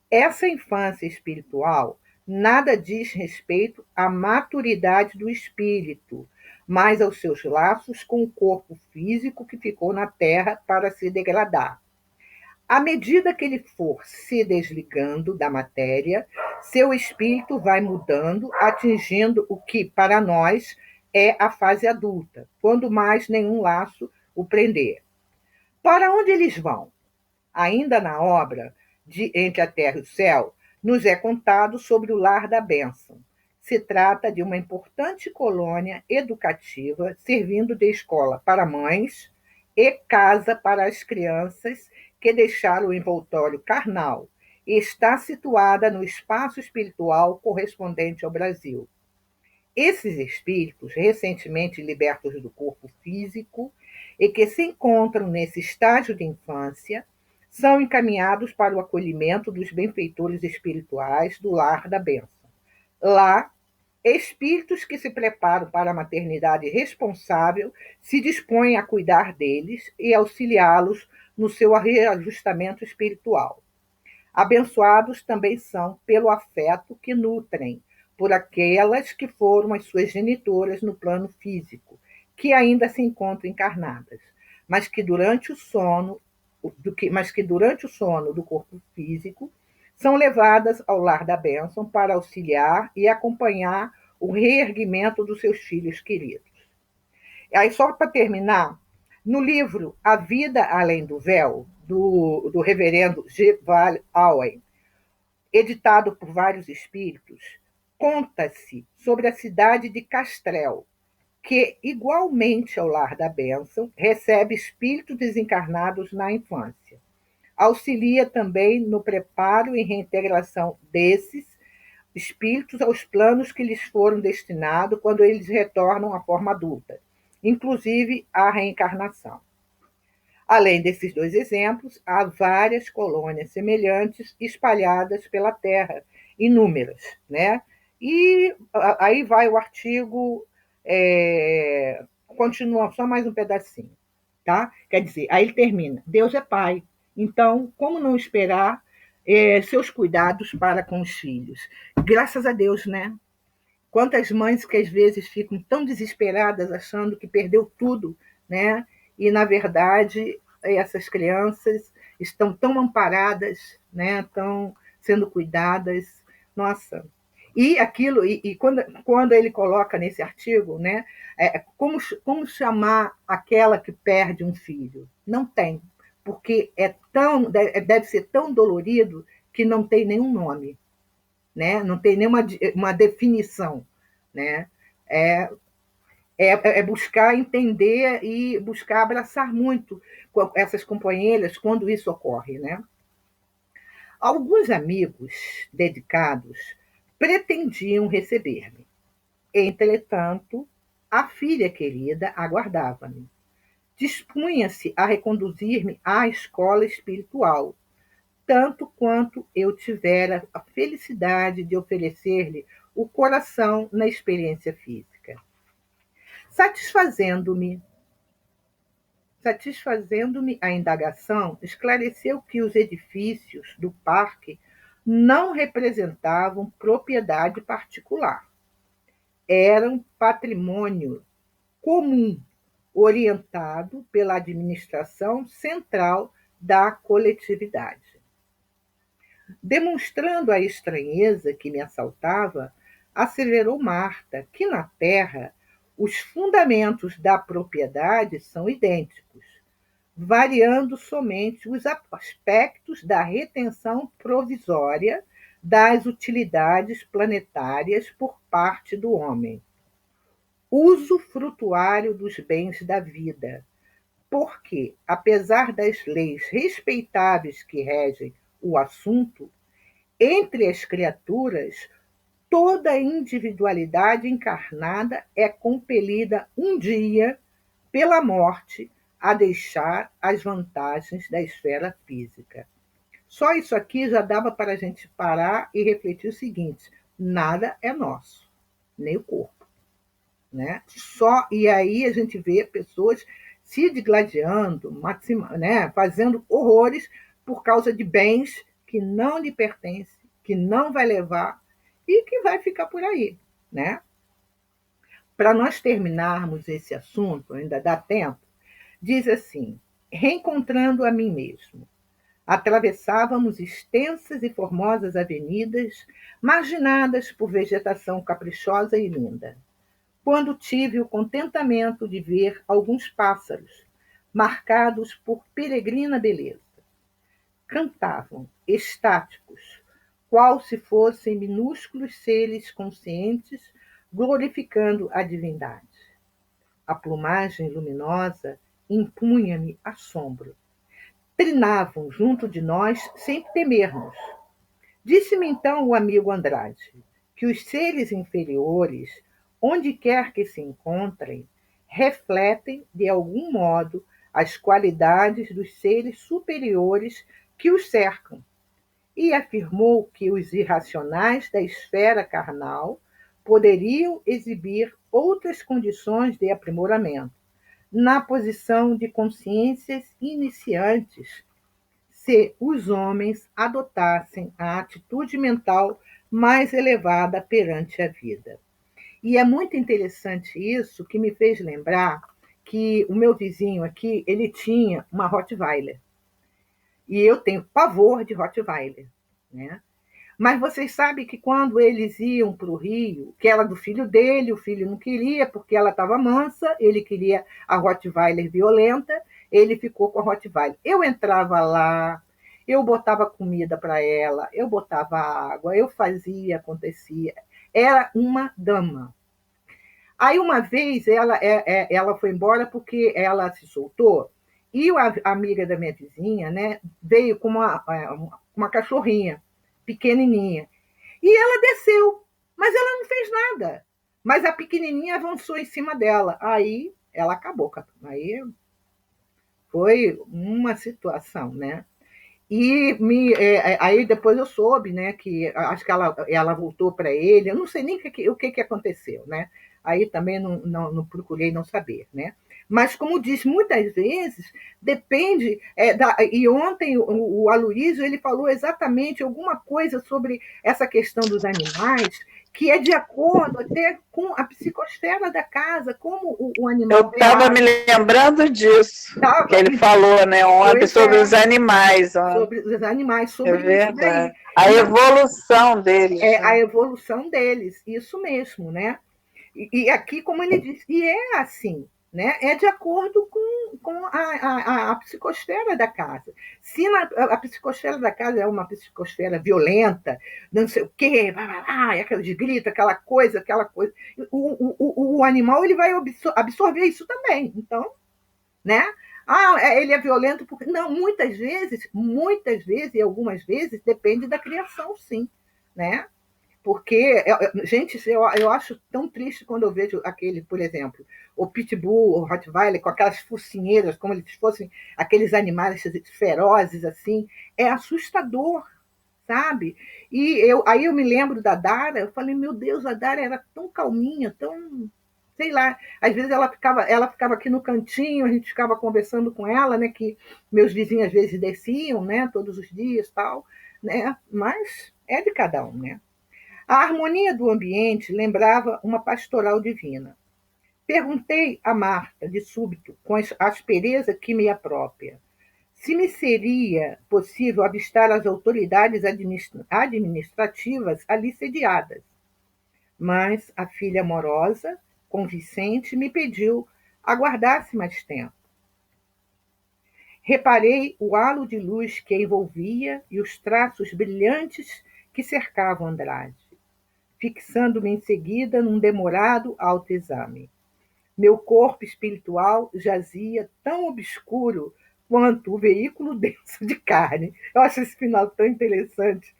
Essa infância espiritual nada diz respeito à maturidade do espírito, mas aos seus laços com o corpo físico que ficou na Terra para se degradar. À medida que ele for se desligando da matéria, seu espírito vai mudando, atingindo o que, para nós, é a fase adulta, quando mais nenhum laço o prender. Para onde eles vão? Ainda na obra de Entre a Terra e o Céu, nos é contado sobre o Lar da Bênção. Se trata de uma importante colônia educativa, servindo de escola para mães e casa para as crianças que deixaram o envoltório carnal e está situada no espaço espiritual correspondente ao Brasil. Esses espíritos, recentemente libertos do corpo físico e que se encontram nesse estágio de infância, são encaminhados para o acolhimento dos benfeitores espirituais do Lar da Bênção. Lá, espíritos que se preparam para a maternidade responsável se dispõem a cuidar deles e auxiliá-los no seu reajustamento espiritual. Abençoados também são pelo afeto que nutrem por aquelas que foram as suas genitoras no plano físico, que ainda se encontram encarnadas, mas que durante o sono do corpo físico são levadas ao lar da bênção para auxiliar e acompanhar o reerguimento dos seus filhos queridos. Aí, só para terminar, no livro A Vida Além do Véu, do reverendo G. Val Owen, editado por vários espíritos, conta-se sobre a cidade de Castrel, que, igualmente ao lar da bênção, recebe espíritos desencarnados na infância. Auxilia também no preparo e reintegração desses espíritos aos planos que lhes foram destinados quando eles retornam à forma adulta, inclusive a reencarnação. Além desses dois exemplos, há várias colônias semelhantes espalhadas pela Terra, inúmeras, né? E aí vai o artigo, continua só mais um pedacinho, tá? Quer dizer, aí ele termina: Deus é Pai, então como não esperar seus cuidados para com os filhos? Graças a Deus, né? Quantas mães que às vezes ficam tão desesperadas achando que perdeu tudo, né? E, na verdade, essas crianças estão tão amparadas, né? Estão sendo cuidadas. Nossa! E aquilo, quando ele coloca nesse artigo, né? Como chamar aquela que perde um filho? Não tem, porque deve ser tão dolorido que não tem nenhum nome, né? Não tem nenhuma uma definição, né? É buscar entender e buscar abraçar muito essas companheiras quando isso ocorre, né? Alguns amigos dedicados pretendiam receber-me. Entretanto, a filha querida aguardava-me. Dispunha-se a reconduzir-me à escola espiritual, tanto quanto eu tivera a felicidade de oferecer-lhe o coração na experiência física. Satisfazendo-me a indagação, esclareceu que os edifícios do parque não representavam propriedade particular. Eram patrimônio comum, orientado pela administração central da coletividade. Demonstrando a estranheza que me assaltava, asseverou Marta que na Terra os fundamentos da propriedade são idênticos, variando somente os aspectos da retenção provisória das utilidades planetárias por parte do homem. Uso frutuário dos bens da vida, porque, apesar das leis respeitáveis que regem o assunto, entre as criaturas, toda individualidade encarnada é compelida um dia, pela morte, a deixar as vantagens da esfera física. Só isso aqui já dava para a gente parar e refletir o seguinte: nada é nosso, nem o corpo, né? E aí a gente vê pessoas se digladiando, né? Fazendo horrores por causa de bens que não lhe pertencem, que não vai levar e que vai ficar por aí, né? Para nós terminarmos esse assunto, ainda dá tempo, diz assim: reencontrando a mim mesmo, atravessávamos extensas e formosas avenidas, marginadas por vegetação caprichosa e linda, quando tive o contentamento de ver alguns pássaros, marcados por peregrina beleza. Cantavam, estáticos, qual se fossem minúsculos seres conscientes glorificando a divindade. A plumagem luminosa impunha-me assombro. Trinavam junto de nós sem temermos. Disse-me então o amigo Andrade que os seres inferiores, onde quer que se encontrem, refletem, de algum modo, as qualidades dos seres superiores que os cercam, e afirmou que os irracionais da esfera carnal poderiam exibir outras condições de aprimoramento, na posição de consciências iniciantes se os homens adotassem a atitude mental mais elevada perante a vida. E é muito interessante isso, que me fez lembrar que o meu vizinho aqui, ele tinha uma Rottweiler. E eu tenho pavor de Rottweiler, né? Mas vocês sabem que quando eles iam para o Rio, que era do filho dele, o filho não queria porque ela estava mansa, ele queria a Rottweiler violenta, ele ficou com a Rottweiler. Eu entrava lá, eu botava comida para ela, eu botava água, eu fazia, acontecia. Era uma dama. Aí uma vez ela foi embora porque ela se soltou e a amiga da minha vizinha, né, veio com uma cachorrinha pequenininha. E ela desceu, mas ela não fez nada. Mas a pequenininha avançou em cima dela. Aí ela acabou. Aí foi uma situação, né? Aí depois eu soube, né, que acho que ela voltou para ele, eu não sei nem o que aconteceu, né? Aí também não procurei não saber, né? Mas, como diz, muitas vezes depende. E ontem o Aloysio ele falou exatamente alguma coisa sobre essa questão dos animais, que é de acordo até com a psicosfera da casa, como o animal. Eu estava me lembrando disso, que ele falou, né, ontem, sobre os animais. Sobre os animais, sobre isso daí. Então, a evolução deles. A evolução deles, isso mesmo, né? E aqui, como ele disse, e é assim, né? É de acordo com a psicosfera da casa. Se a psicosfera da casa é uma psicosfera violenta, não sei o quê, aquela de grito, aquela coisa, o animal ele vai absorver isso também. Então, né? Ele é violento porque. Não, muitas vezes, e algumas vezes, depende da criação, sim, né? Porque, gente, eu acho tão triste quando eu vejo aquele, por exemplo, o Pitbull, o Rottweiler, com aquelas focinheiras, como eles fossem aqueles animais ferozes, assim. É assustador, sabe? Aí eu me lembro da Dara, eu falei, meu Deus, a Dara era tão calminha, tão... sei lá, às vezes ela ficava aqui no cantinho, a gente ficava conversando com ela, né, que meus vizinhos às vezes desciam, né, todos os dias, tal, né, mas é de cada um, né. A harmonia do ambiente lembrava uma pastoral divina. Perguntei a Marta, de súbito, com a aspereza que me aprópria, se me seria possível avistar as autoridades administrativas ali sediadas. Mas a filha amorosa, convincente, me pediu aguardasse mais tempo. Reparei o halo de luz que a envolvia e os traços brilhantes que cercavam Andrade, fixando-me em seguida num demorado autoexame. Meu corpo espiritual jazia tão obscuro quanto o veículo denso de carne. Eu acho esse final tão interessante.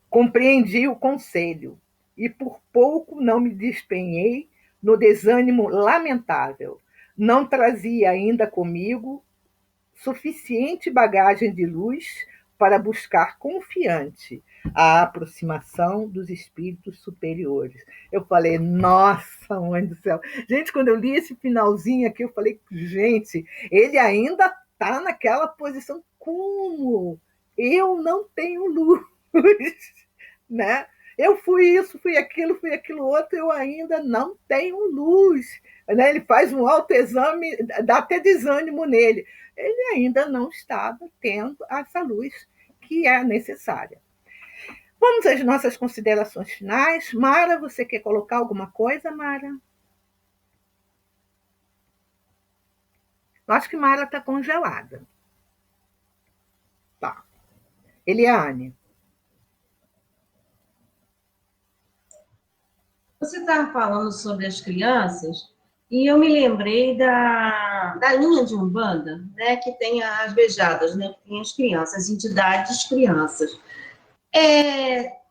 Compreendi o conselho e por pouco não me despenhei no desânimo lamentável. Não trazia ainda comigo suficiente bagagem de luz para buscar confiante a aproximação dos espíritos superiores. Eu falei, nossa, mãe do céu. Gente, quando eu li esse finalzinho aqui, eu falei, gente, ele ainda está naquela posição. Como? Eu não tenho luz, né? Eu fui isso, fui aquilo outro, eu ainda não tenho luz. Né? Ele faz um autoexame, dá até desânimo nele. Ele ainda não estava tendo essa luz que é necessária. Vamos às nossas considerações finais. Mara, você quer colocar alguma coisa, Mara? Eu acho que Mara está congelada. Tá. Eliane. Você estava falando sobre as crianças e eu me lembrei da linha de Umbanda, né, que tem as bejadas, né, que tem as crianças, as entidades crianças.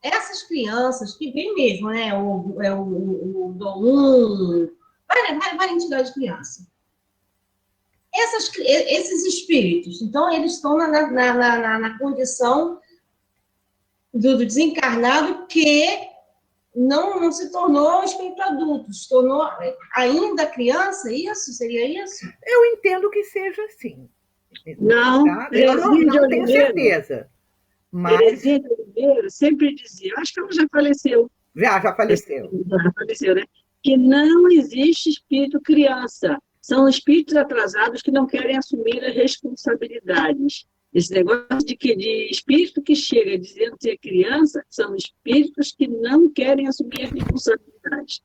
Essas crianças que vêm mesmo, né, o Dom, várias entidades de criança. Esses espíritos, então, eles estão na condição do desencarnado que não se tornou espírito adulto, se tornou ainda criança, isso? Seria isso? Eu entendo que seja assim. Não, tá? Eu não tenho certeza. Mas... Terezinha de Oliveira sempre dizia, acho que ela já faleceu. Já faleceu. Já faleceu, né? Que não existe espírito criança. São espíritos atrasados que não querem assumir as responsabilidades. Esse negócio de espírito que chega dizendo ser criança são espíritos que não querem assumir as responsabilidades.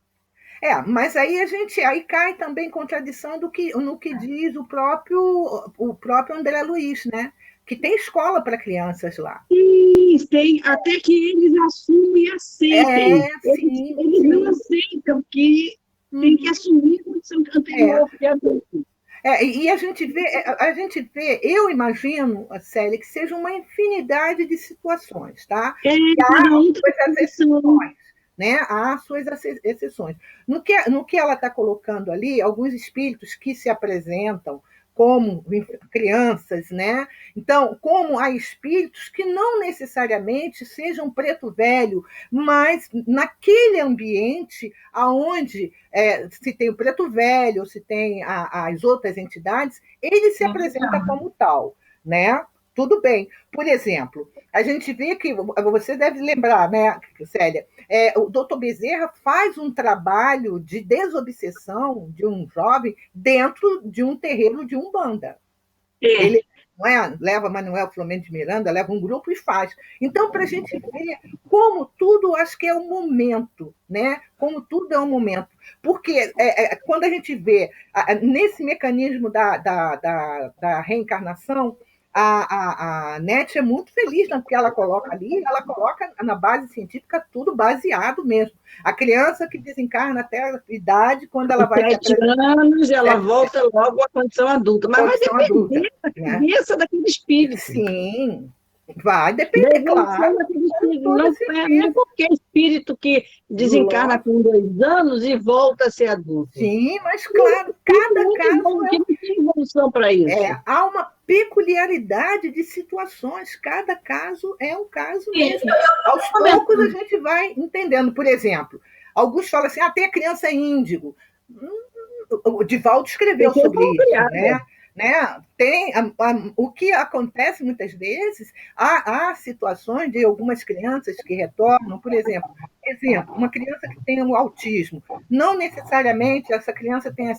Mas aí aí cai também em contradição no que diz o próprio André Luiz, né? Que tem escola para crianças lá. Sim, tem, até que eles assumem e aceitem. Eles não aceitam que tem que assumir a condição anterior, que é adulto. E a gente vê, eu imagino, Célia, que seja uma infinidade de situações, tá? Cada um tem suas exceções, né? Há suas exceções. No que ela está colocando ali, alguns espíritos que se apresentam como crianças, né? Então, como há espíritos que não necessariamente sejam preto velho, mas naquele ambiente aonde se tem o preto velho, se tem as outras entidades, ele se apresenta como tal, né? Tudo bem. Por exemplo, a gente vê que, você deve lembrar, né, Célia, o doutor Bezerra faz um trabalho de desobsessão de um jovem dentro de um terreiro de Umbanda. Ele leva Manuel Flamengo de Miranda, leva um grupo e faz. Então, para a gente ver como tudo, acho que é um momento, né? Como tudo é um momento. Porque quando a gente vê nesse mecanismo da reencarnação, a NET é muito feliz no que ela coloca ali, ela coloca na base científica tudo baseado mesmo. A criança que desencarna até a idade, quando ela vai... 7 anos, ela volta logo à condição adulta. Mas vai depender da cabeça daquele espírito. Sim, vai depender, claro. Não é qualquer espírito que desencarna com 2 anos e volta a ser adulto. Sim, mas claro, cada caso... Não tem evolução para isso. Há uma peculiaridade de situações, cada caso é um caso mesmo. Aos poucos a gente vai entendendo. Por exemplo, alguns falam assim, tem a criança índigo. O Divaldo escreveu sobre isso, né? Tem o que acontece muitas vezes, há situações de algumas crianças que retornam, por exemplo, uma criança que tem um autismo, não necessariamente essa criança tenha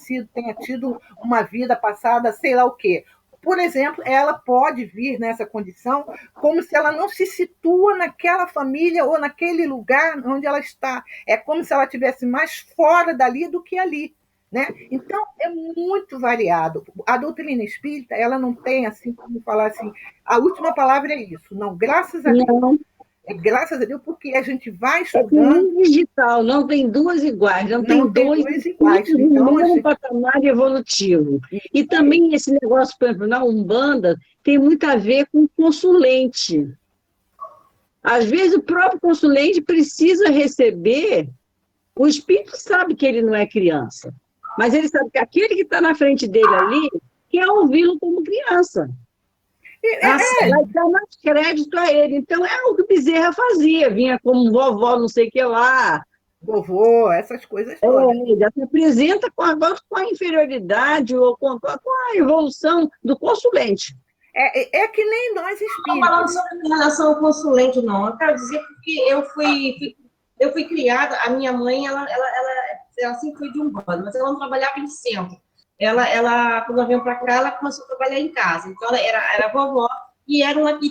tido uma vida passada, sei lá o quê. Por exemplo, ela pode vir nessa condição como se ela não se situa naquela família ou naquele lugar onde ela está. É como se ela estivesse mais fora dali do que ali. Né? Então, é muito variado. A doutrina espírita, ela não tem, assim, como falar assim, a última palavra é isso. Não, graças a Deus. Graças a Deus, porque a gente vai estudando... É digital, não tem duas iguais, não tem dois iguais. Então, um patamar evolutivo. E também esse negócio, por exemplo, na Umbanda, tem muito a ver com consulente. Às vezes, o próprio consulente precisa receber... O espírito sabe que ele não é criança, mas ele sabe que aquele que está na frente dele ali quer ouvi-lo como criança. Vai dar mais crédito a ele. Então, é o que Bezerra fazia. Vinha como vovó, não sei o que lá. Vovô, essas coisas todas. Ele se apresenta com a inferioridade ou com a evolução do consulente. É que nem nós espíritos. Não estou falando sobre relação ao consulente, não. Eu quero dizer porque eu fui criada, a minha mãe, ela sempre foi de Umbanda, mas ela não trabalhava em centro. Ela quando ela veio para cá, ela começou a trabalhar em casa. Então, ela era vovó e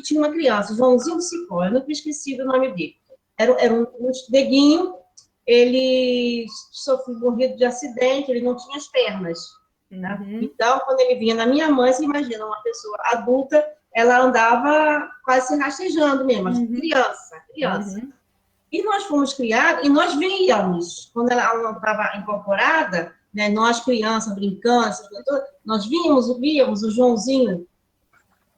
tinha uma criança, Joãozinho Cipó, eu nunca esqueci do nome dele. Era um neguinho, ele morrido de acidente, ele não tinha as pernas. Né? Então, quando ele vinha na minha mãe, você imagina, uma pessoa adulta, ela andava quase se rastejando mesmo, mas criança. E nós fomos criados, e nós víamos, quando ela não estava incorporada, né, nós crianças brincando, nós víamos o Joãozinho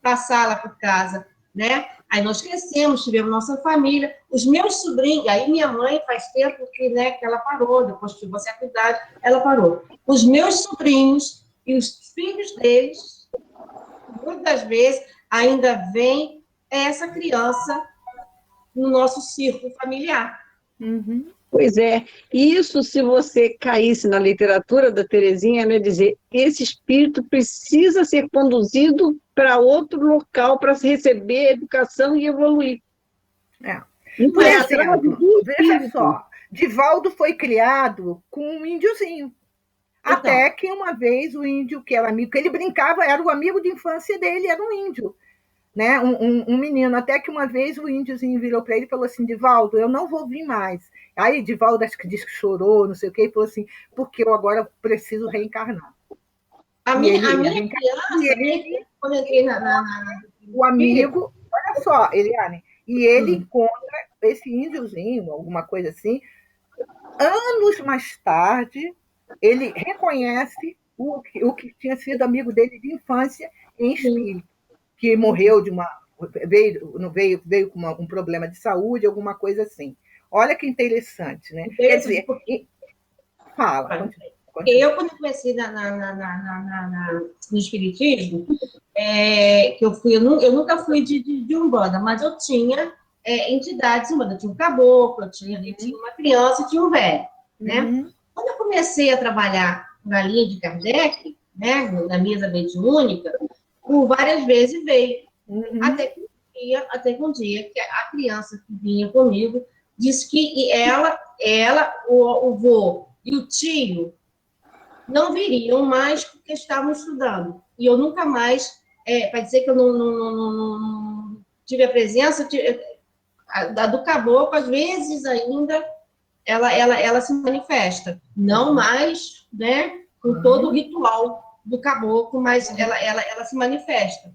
passar lá por casa, né? Aí nós crescemos, tivemos nossa família, os meus sobrinhos, aí minha mãe faz tempo que ela parou, depois que você cuidado, ela parou. Os meus sobrinhos e os filhos deles, muitas vezes, ainda vem essa criança no nosso círculo familiar. Uhum. Pois é, isso se você caísse na literatura da Terezinha, ela ia dizer, esse espírito precisa ser conduzido para outro local para receber educação e evoluir. É. Não Por é atrás exemplo, do veja espírito. só, Divaldo foi criado com um índiozinho. Até Então, que uma vez o índio, que era amigo, que ele brincava, era o amigo de infância dele, era um índio, né? Um menino. Até que uma vez o índiozinho virou para ele e falou assim: Divaldo, eu não vou vir mais. Aí Divaldo acho que disse que chorou, não sei o quê, e falou assim: porque eu agora preciso reencarnar. a E minha, ele a ia minha reencarnar. E criança, quando eu entrei o espírito, amigo, olha só, Eliane, e ele hum, encontra esse índiozinho, alguma coisa assim, anos mais tarde, ele reconhece o que tinha sido amigo dele de infância em hum, espírito, que morreu de uma. Veio com um problema de saúde, alguma coisa assim. Olha que interessante, né? Quer interessante, dizer, fala, continua. eu, Continua. quando comecei no Espiritismo, que eu nunca fui de Umbanda, mas eu tinha entidades Umbanda. Eu tinha um caboclo, tinha uma criança e tinha um velho, né? Uhum, Quando eu comecei a trabalhar na linha de Kardec, né, na mesa mediúnica, por várias vezes veio. uhum, Até que um dia que a criança que vinha comigo disse que o vô e o tio não viriam mais porque estavam estudando. E eu nunca mais, para dizer que eu não tive a presença a do caboclo, às vezes ainda ela se manifesta. Não uhum, mais, né, com todo o uhum. ritual do caboclo, mas ela se manifesta.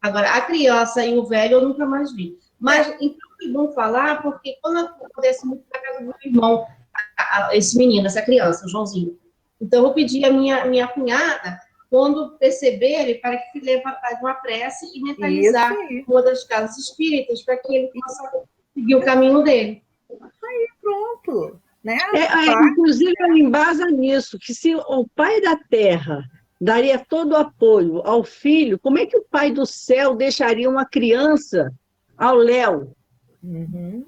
Agora, a criança e o velho eu nunca mais vi. Mas, então, é bom falar, porque quando acontece muito na casa do meu irmão, esse menino, essa criança, o Joãozinho. Então, eu pedi a minha cunhada, quando perceberem, para que faça uma prece e Isso mentalizar aí. uma das casas espíritas, para que ele possa seguir o caminho dele. Pronto. Né? Faz. Inclusive, ela embasa nisso, que se o pai da terra daria todo o apoio ao filho, como é que o pai do céu deixaria uma criança ao léu? Uhum,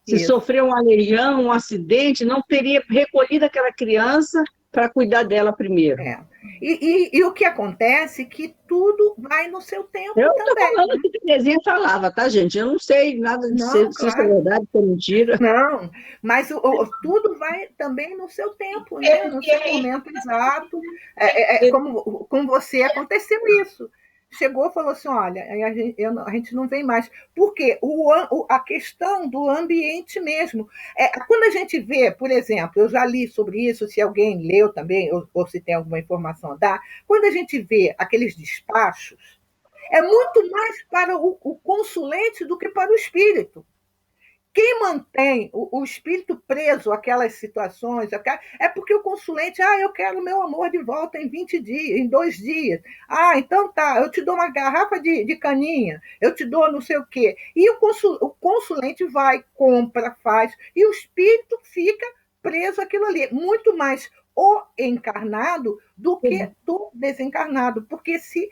Se isso. sofreu um aleijão, um acidente, não teria recolhido aquela criança para cuidar dela primeiro. É. E o que acontece é que tudo vai no seu tempo Eu estou também. falando o que Terezinha falava, tá, gente? Eu não sei nada de Não, se isso é claro. verdade, se é mentira. Não, mas tudo vai também no seu tempo, É né? No porque seu aí momento exato. Como com você aconteceu isso. Chegou e falou assim: olha, a gente não vem mais. Porque a questão do ambiente mesmo. Quando a gente vê, por exemplo, eu já li sobre isso, se alguém leu também, ou se tem alguma informação a dar, quando a gente vê aqueles despachos, é muito mais para o consulente do que para o espírito. Quem mantém o espírito preso àquelas situações é porque o consulente, eu quero meu amor de volta em 20 dias, em 2 dias. Então tá, eu te dou uma garrafa de caninha, eu te dou não sei o quê. E o consulente vai, compra, faz, e o espírito fica preso àquilo ali. Muito mais o encarnado do que do desencarnado. Porque se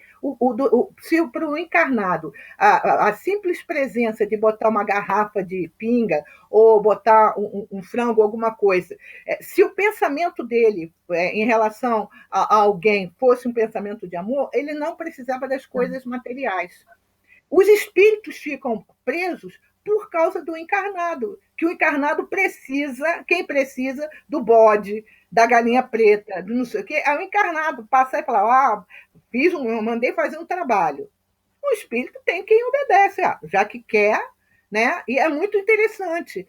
para o encarnado a simples presença de botar uma garrafa de pinga ou botar um frango, alguma coisa, se o pensamento dele em relação a alguém fosse um pensamento de amor, ele não precisava das coisas materiais. Os espíritos ficam presos por causa do encarnado, que o encarnado precisa, quem precisa do bode, da galinha preta, do não sei o quê, é o encarnado passar e falar, mandei fazer um trabalho. O espírito tem quem obedece, já que quer, né? E é muito interessante.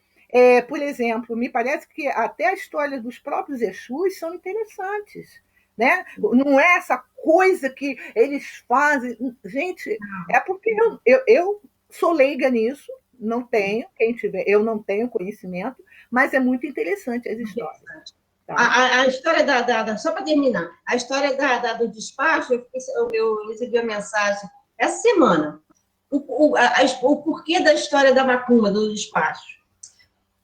Por exemplo, me parece que até a história dos próprios Exus são interessantes. Né? Não é essa coisa que eles fazem. Gente, é porque eu sou leiga nisso, não tenho, quem tiver, eu não tenho conhecimento, mas é muito interessante as histórias. Tá? A história só para terminar, a história do despacho, eu recebi a mensagem essa semana. O porquê da história da macumba, do despacho.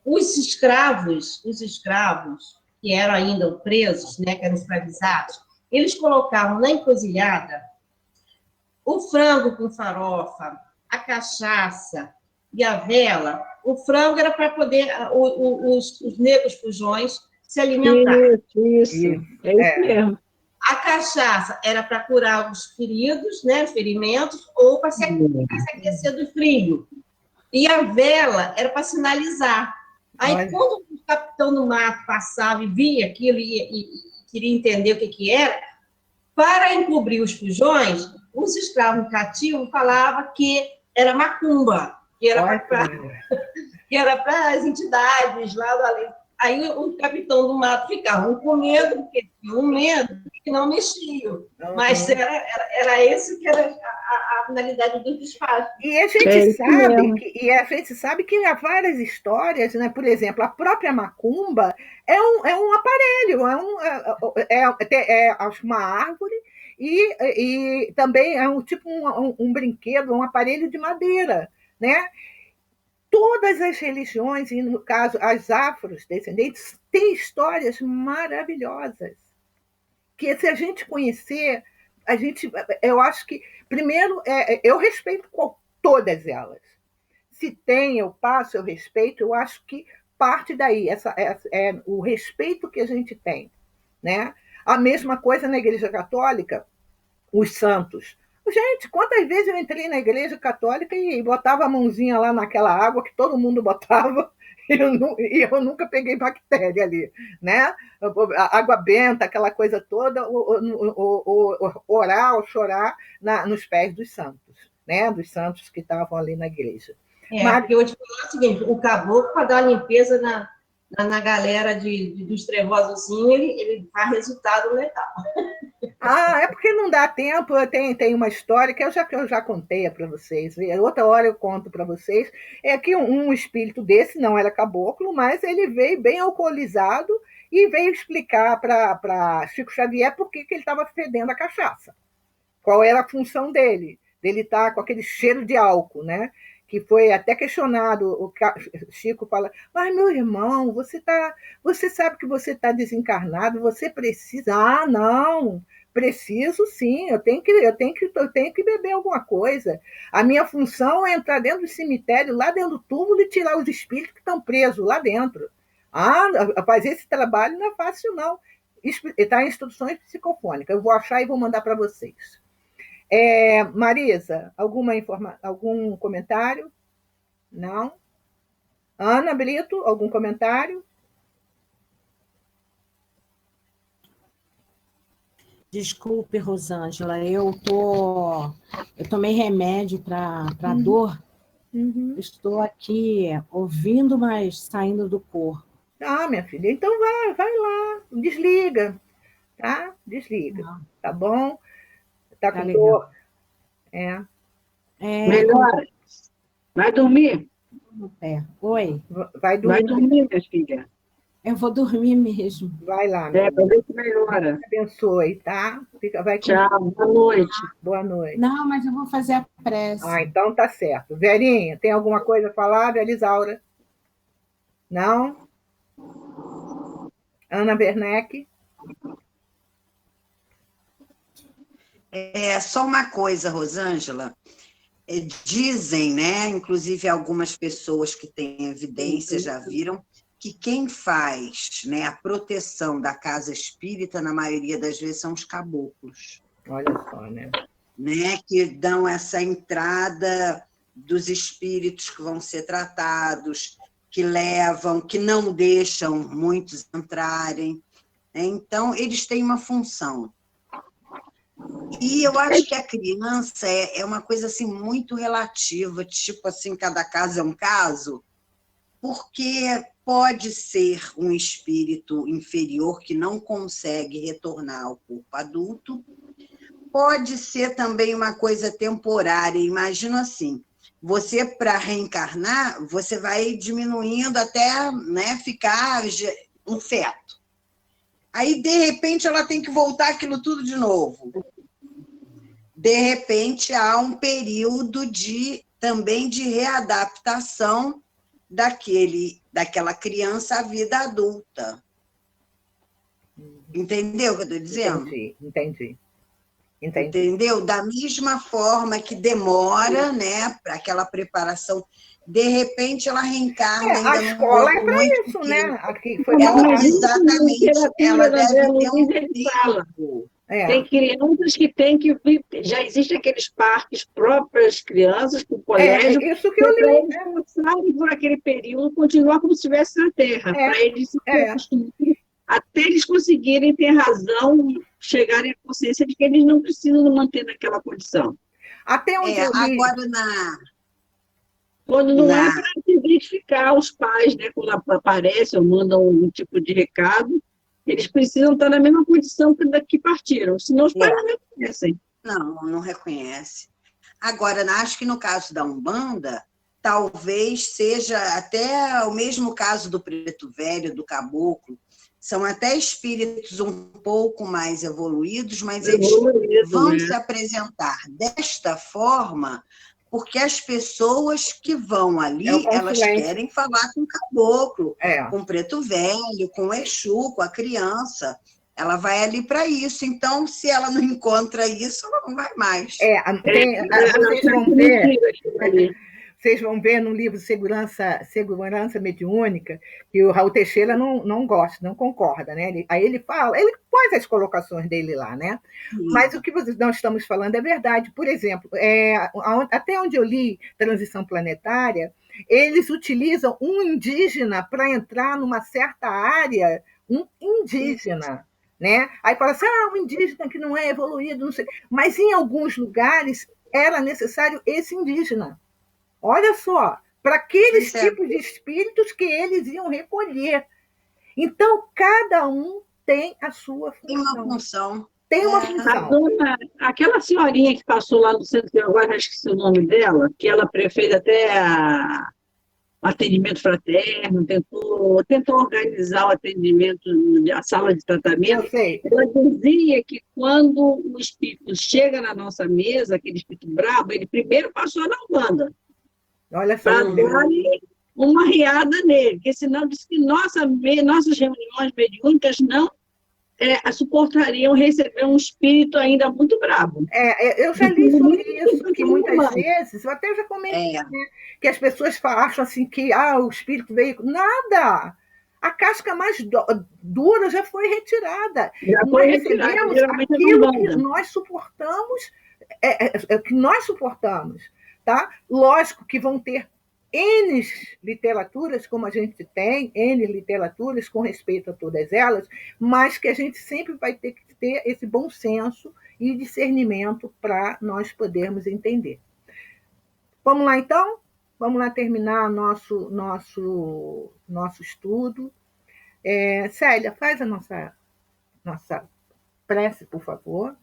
Os escravos, que eram ainda presos, né, que eram escravizados, eles colocavam na encruzilhada o frango com farofa, a cachaça, e a vela, o frango era para poder os negros fujões se alimentar. Isso. É isso mesmo. A cachaça era para curar os feridos, né, ferimentos, ou para se aquecer do frio. E a vela era para sinalizar. Aí, quando o capitão do mato passava e via aquilo e queria entender o que era, para encobrir os fujões, os escravos cativos falavam que era macumba, que era para as entidades lá do além. Aí o capitão do mato ficava com medo, porque tinha um medo que não mexia. Mas era esse que era a finalidade do despacho. E a gente sabe que há várias histórias, né? Por exemplo, a própria macumba é um aparelho, acho uma árvore e também é um brinquedo, um aparelho de madeira, né? Todas as religiões, e no caso as afrodescendentes, têm histórias maravilhosas que, se a gente conhecer, eu acho que, primeiro, eu respeito todas elas. Se tem, eu passo, eu respeito, eu acho que parte daí, é o respeito que a gente tem, né? A mesma coisa na Igreja Católica, os santos. Gente, quantas vezes eu entrei na Igreja Católica e botava a mãozinha lá naquela água que todo mundo botava e eu nunca peguei bactéria ali, né? Água benta, aquela coisa toda, orar ou chorar nos pés dos santos, né? Dos santos que estavam ali na igreja. Porque eu vou te falar o seguinte, o caboclo, para dar uma limpeza na galera dos trevosos, assim, ele faz resultado legal. É porque não dá tempo. Tem uma história que eu já contei para vocês. Outra hora eu conto para vocês. É que um espírito desse não era caboclo, mas ele veio bem alcoolizado e veio explicar para Chico Xavier por que ele estava fedendo a cachaça. Qual era a função dele? Dele estar com aquele cheiro de álcool, né? Que foi até questionado. O Chico fala: mas, meu irmão, você sabe que você está desencarnado, você precisa. Não. Preciso, sim, eu tenho que beber alguma coisa. A minha função é entrar dentro do cemitério, lá dentro do túmulo, e tirar os espíritos que estão presos lá dentro. Fazer esse trabalho não é fácil, não. Está em instruções psicofônicas. Eu vou achar e vou mandar para vocês. Marisa, algum comentário? Não? Ana Brito, algum comentário? Desculpe, Rosângela, eu tomei remédio para dor. Uhum. Estou aqui ouvindo, mas saindo do corpo. Minha filha, então vai lá, desliga, tá? Desliga, tá bom? Tá com dor? Melhor. Vai dormir? Oi. Vai dormir, minha filha. Eu vou dormir mesmo. Vai lá, para ver se melhora. Deus abençoe, tá? Tchau, boa noite. Boa noite. Não, mas eu vou fazer a prece. Então tá certo. Verinha, tem alguma coisa a falar, Elisaura? Não? Ana Werneck? Só uma coisa, Rosângela. Dizem, né, inclusive algumas pessoas que têm evidência já viram, que quem faz, né, a proteção da casa espírita, na maioria das vezes, são os caboclos. Olha só, né? Que dão essa entrada dos espíritos que vão ser tratados, que levam, que não deixam muitos entrarem. Então, eles têm uma função. E eu acho que a criança é uma coisa assim, muito relativa, tipo assim, cada caso é um caso, porque pode ser um espírito inferior que não consegue retornar ao corpo adulto, pode ser também uma coisa temporária. Imagina assim, você, para reencarnar, você vai diminuindo até, né, ficar um feto. Aí, de repente, ela tem que voltar aquilo tudo de novo. De repente, há um período também de readaptação daquela criança à vida adulta. Entendeu o que eu estou dizendo? Entendi. Entendeu? Da mesma forma que demora, né, para aquela preparação de repente ela reencarna A ainda num escola é corpo para muito isso, né? pequeno. Aqui foi Ela, Mas isso na exatamente, ela literatura da deve André ter um Luiz, ele fala. Tem É. crianças que têm que vir. Já existem aqueles parques próprios para as crianças, para o colégio, Isso que que eu é para li. eles passarem por aquele período, continuar como se estivesse na Terra, para eles se É. acostumarem, até eles conseguirem ter razão, chegarem à consciência de que eles não precisam manter naquela condição. Até onde eu li. Agora, Quando não é para identificar os pais, né, quando aparecem ou mandam um tipo de recado, eles precisam estar na mesma condição que partiram, senão os pais não reconhecem. Não reconhece. Agora, acho que no caso da Umbanda, talvez seja até o mesmo caso do preto velho, do caboclo, são até espíritos um pouco mais evoluídos, mas eles vão se apresentar desta forma porque as pessoas que vão ali, elas querem falar com o caboclo, com o preto velho, com o Exu, com a criança. Ela vai ali para isso. Então, se ela não encontra isso, ela não vai mais. Vocês vão ver no livro Segurança Mediúnica, que o Raul Teixeira não gosta, não concorda, né? Aí ele fala, ele faz as colocações dele lá, né? Mas o que nós estamos falando é verdade. Por exemplo, até onde eu li Transição Planetária, eles utilizam um indígena para entrar numa certa área, um indígena. Né? Aí fala assim, um indígena que não é evoluído, não sei. Mas em alguns lugares era necessário esse indígena. Olha só, para aqueles tipos de espíritos que eles iam recolher. Então, cada um tem a sua função. Tem uma função. Aquela senhorinha que passou lá no centro, que eu agora esqueci o nome dela, que ela fez até atendimento fraterno, tentou organizar o atendimento, a sala de tratamento. Eu sei. Ela dizia que quando o espírito chega na nossa mesa, aquele espírito brabo, ele primeiro passou na Umbanda. Olha só. Para dar uma riada nele, porque senão diz que nossas reuniões mediúnicas não suportariam receber um espírito ainda muito brabo. Eu já li sobre isso, que muitas vezes, eu até já comentei, né, que as pessoas acham assim que o espírito veio. Nada! A casca mais dura já foi retirada. Nós recebemos aquilo que nós suportamos, que nós suportamos. Tá? Lógico que vão ter N literaturas, como a gente tem, N literaturas com respeito a todas elas, mas que a gente sempre vai ter que ter esse bom senso e discernimento para nós podermos entender. Vamos lá, então? Vamos lá terminar nosso estudo. Célia, faz a nossa prece, por favor.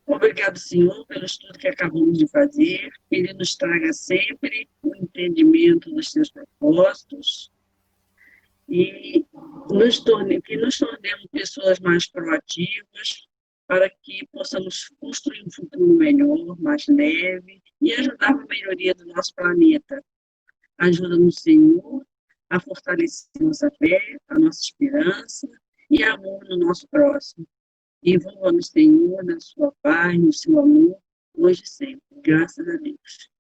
Obrigado, Senhor, pelo estudo que acabamos de fazer. Que Ele nos traga sempre o entendimento dos seus propósitos e que nos tornemos pessoas mais proativas para que possamos construir um futuro melhor, mais leve e ajudar na melhoria do nosso planeta. Ajuda-nos, Senhor, a fortalecer nossa fé, a nossa esperança e amor no nosso próximo. Envolva-nos, Senhor, na sua paz, no seu amor, hoje e sempre. Graças a Deus.